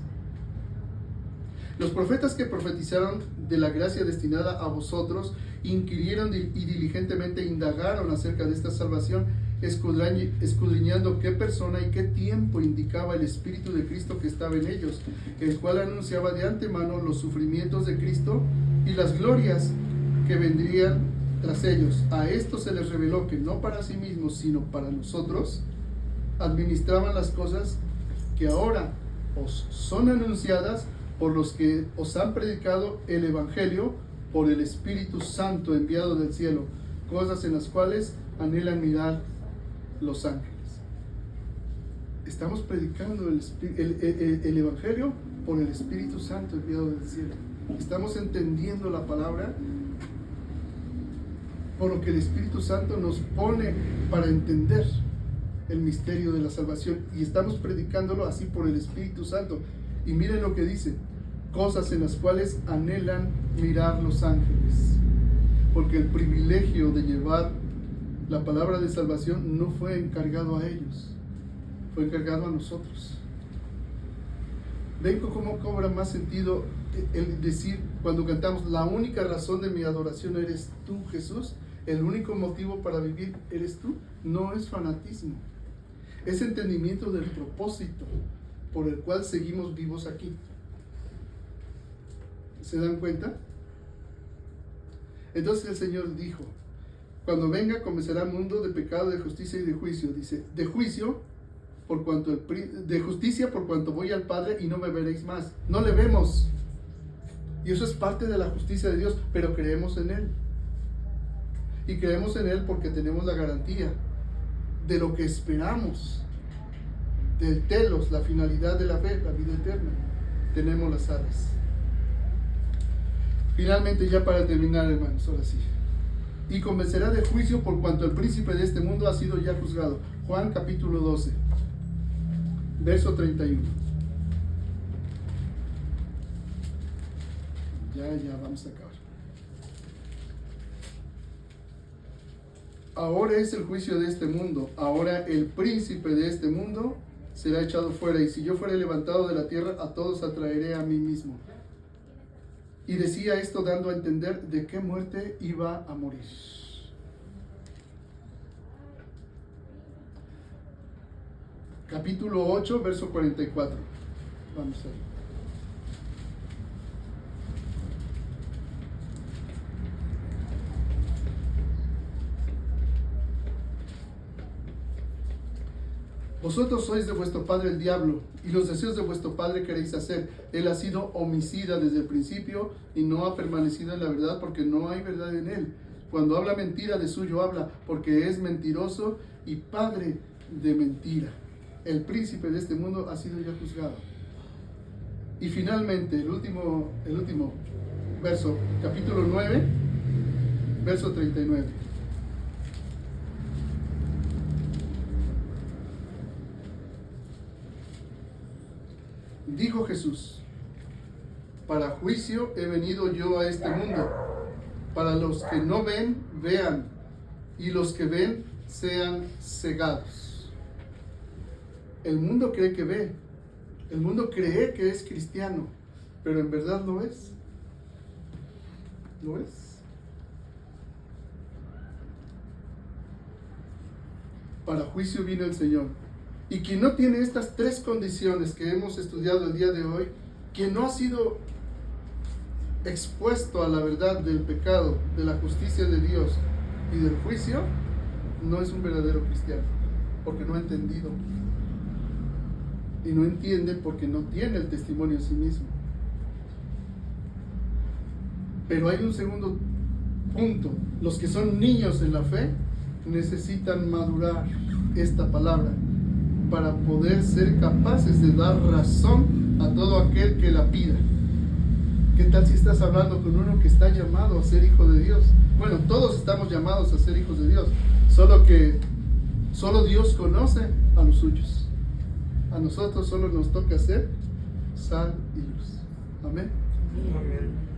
Los profetas que profetizaron de la gracia destinada a vosotros inquirieron y diligentemente indagaron acerca de esta salvación, escudriñando qué persona y qué tiempo indicaba el Espíritu de Cristo que estaba en ellos, el cual anunciaba de antemano los sufrimientos de Cristo y las glorias que vendrían tras ellos. A esto se les reveló que no para sí mismos, sino para nosotros, administraban las cosas que ahora os son anunciadas por los que os han predicado el Evangelio por el Espíritu Santo enviado del cielo, cosas en las cuales anhelan mirar los ángeles. Estamos predicando el Evangelio por el Espíritu Santo enviado del cielo. Estamos entendiendo la palabra por lo que el Espíritu Santo nos pone para entender el misterio de la salvación, y estamos predicándolo así por el Espíritu Santo. Y miren lo que dice: cosas en las cuales anhelan mirar los ángeles, porque el privilegio de llevar la palabra de salvación no fue encargado a ellos, fue encargado a nosotros. ¿Ven cómo cobra más sentido el decir cuando cantamos: la única razón de mi adoración eres tú, Jesús? El único motivo para vivir eres tú. No es fanatismo, es entendimiento del propósito por el cual seguimos vivos aquí. ¿Se dan cuenta? Entonces el Señor dijo: cuando venga convencerá al mundo de pecado, de justicia y de juicio. Dice, de juicio por cuanto de justicia por cuanto voy al Padre y no me veréis más. No le vemos, y eso es parte de la justicia de Dios, pero creemos en Él. Y creemos en Él porque tenemos la garantía de lo que esperamos, del telos, la finalidad de la fe, la vida eterna. Tenemos las alas. Finalmente, ya para terminar, hermanos, ahora sí. Y convencerá de juicio por cuanto el príncipe de este mundo ha sido ya juzgado. Juan capítulo 12, verso 31. Ya vamos a acabar. Ahora es el juicio de este mundo. Ahora el príncipe de este mundo será echado fuera. Y si yo fuera levantado de la tierra, a todos atraeré a mí mismo. Y decía esto dando a entender de qué muerte iba a morir. Capítulo 8, verso 44. Vamos a ver. Vosotros sois de vuestro padre el diablo, y los deseos de vuestro padre queréis hacer. Él ha sido homicida desde el principio y no ha permanecido en la verdad, porque no hay verdad en él. Cuando habla mentira, de suyo habla, porque es mentiroso y padre de mentira. El príncipe de este mundo ha sido ya juzgado. Y finalmente, el último verso, capítulo 9, verso 39. Dijo Jesús: para juicio he venido yo a este mundo, para los que no ven, vean, y los que ven sean cegados. El mundo cree que ve. El mundo cree que es cristiano, pero en verdad no es. ¿Lo es? Para juicio vino el Señor. Y quien no tiene estas tres condiciones que hemos estudiado el día de hoy, quien no ha sido expuesto a la verdad del pecado, de la justicia de Dios y del juicio, no es un verdadero cristiano, porque no ha entendido. Y no entiende porque no tiene el testimonio en sí mismo. Pero hay un segundo punto. Los que son niños en la fe necesitan madurar esta palabra para poder ser capaces de dar razón a todo aquel que la pida. ¿Qué tal si estás hablando con uno que está llamado a ser hijo de Dios? Bueno, todos estamos llamados a ser hijos de Dios, solo Dios conoce a los suyos. A nosotros solo nos toca ser sal y luz. Amén. Amén.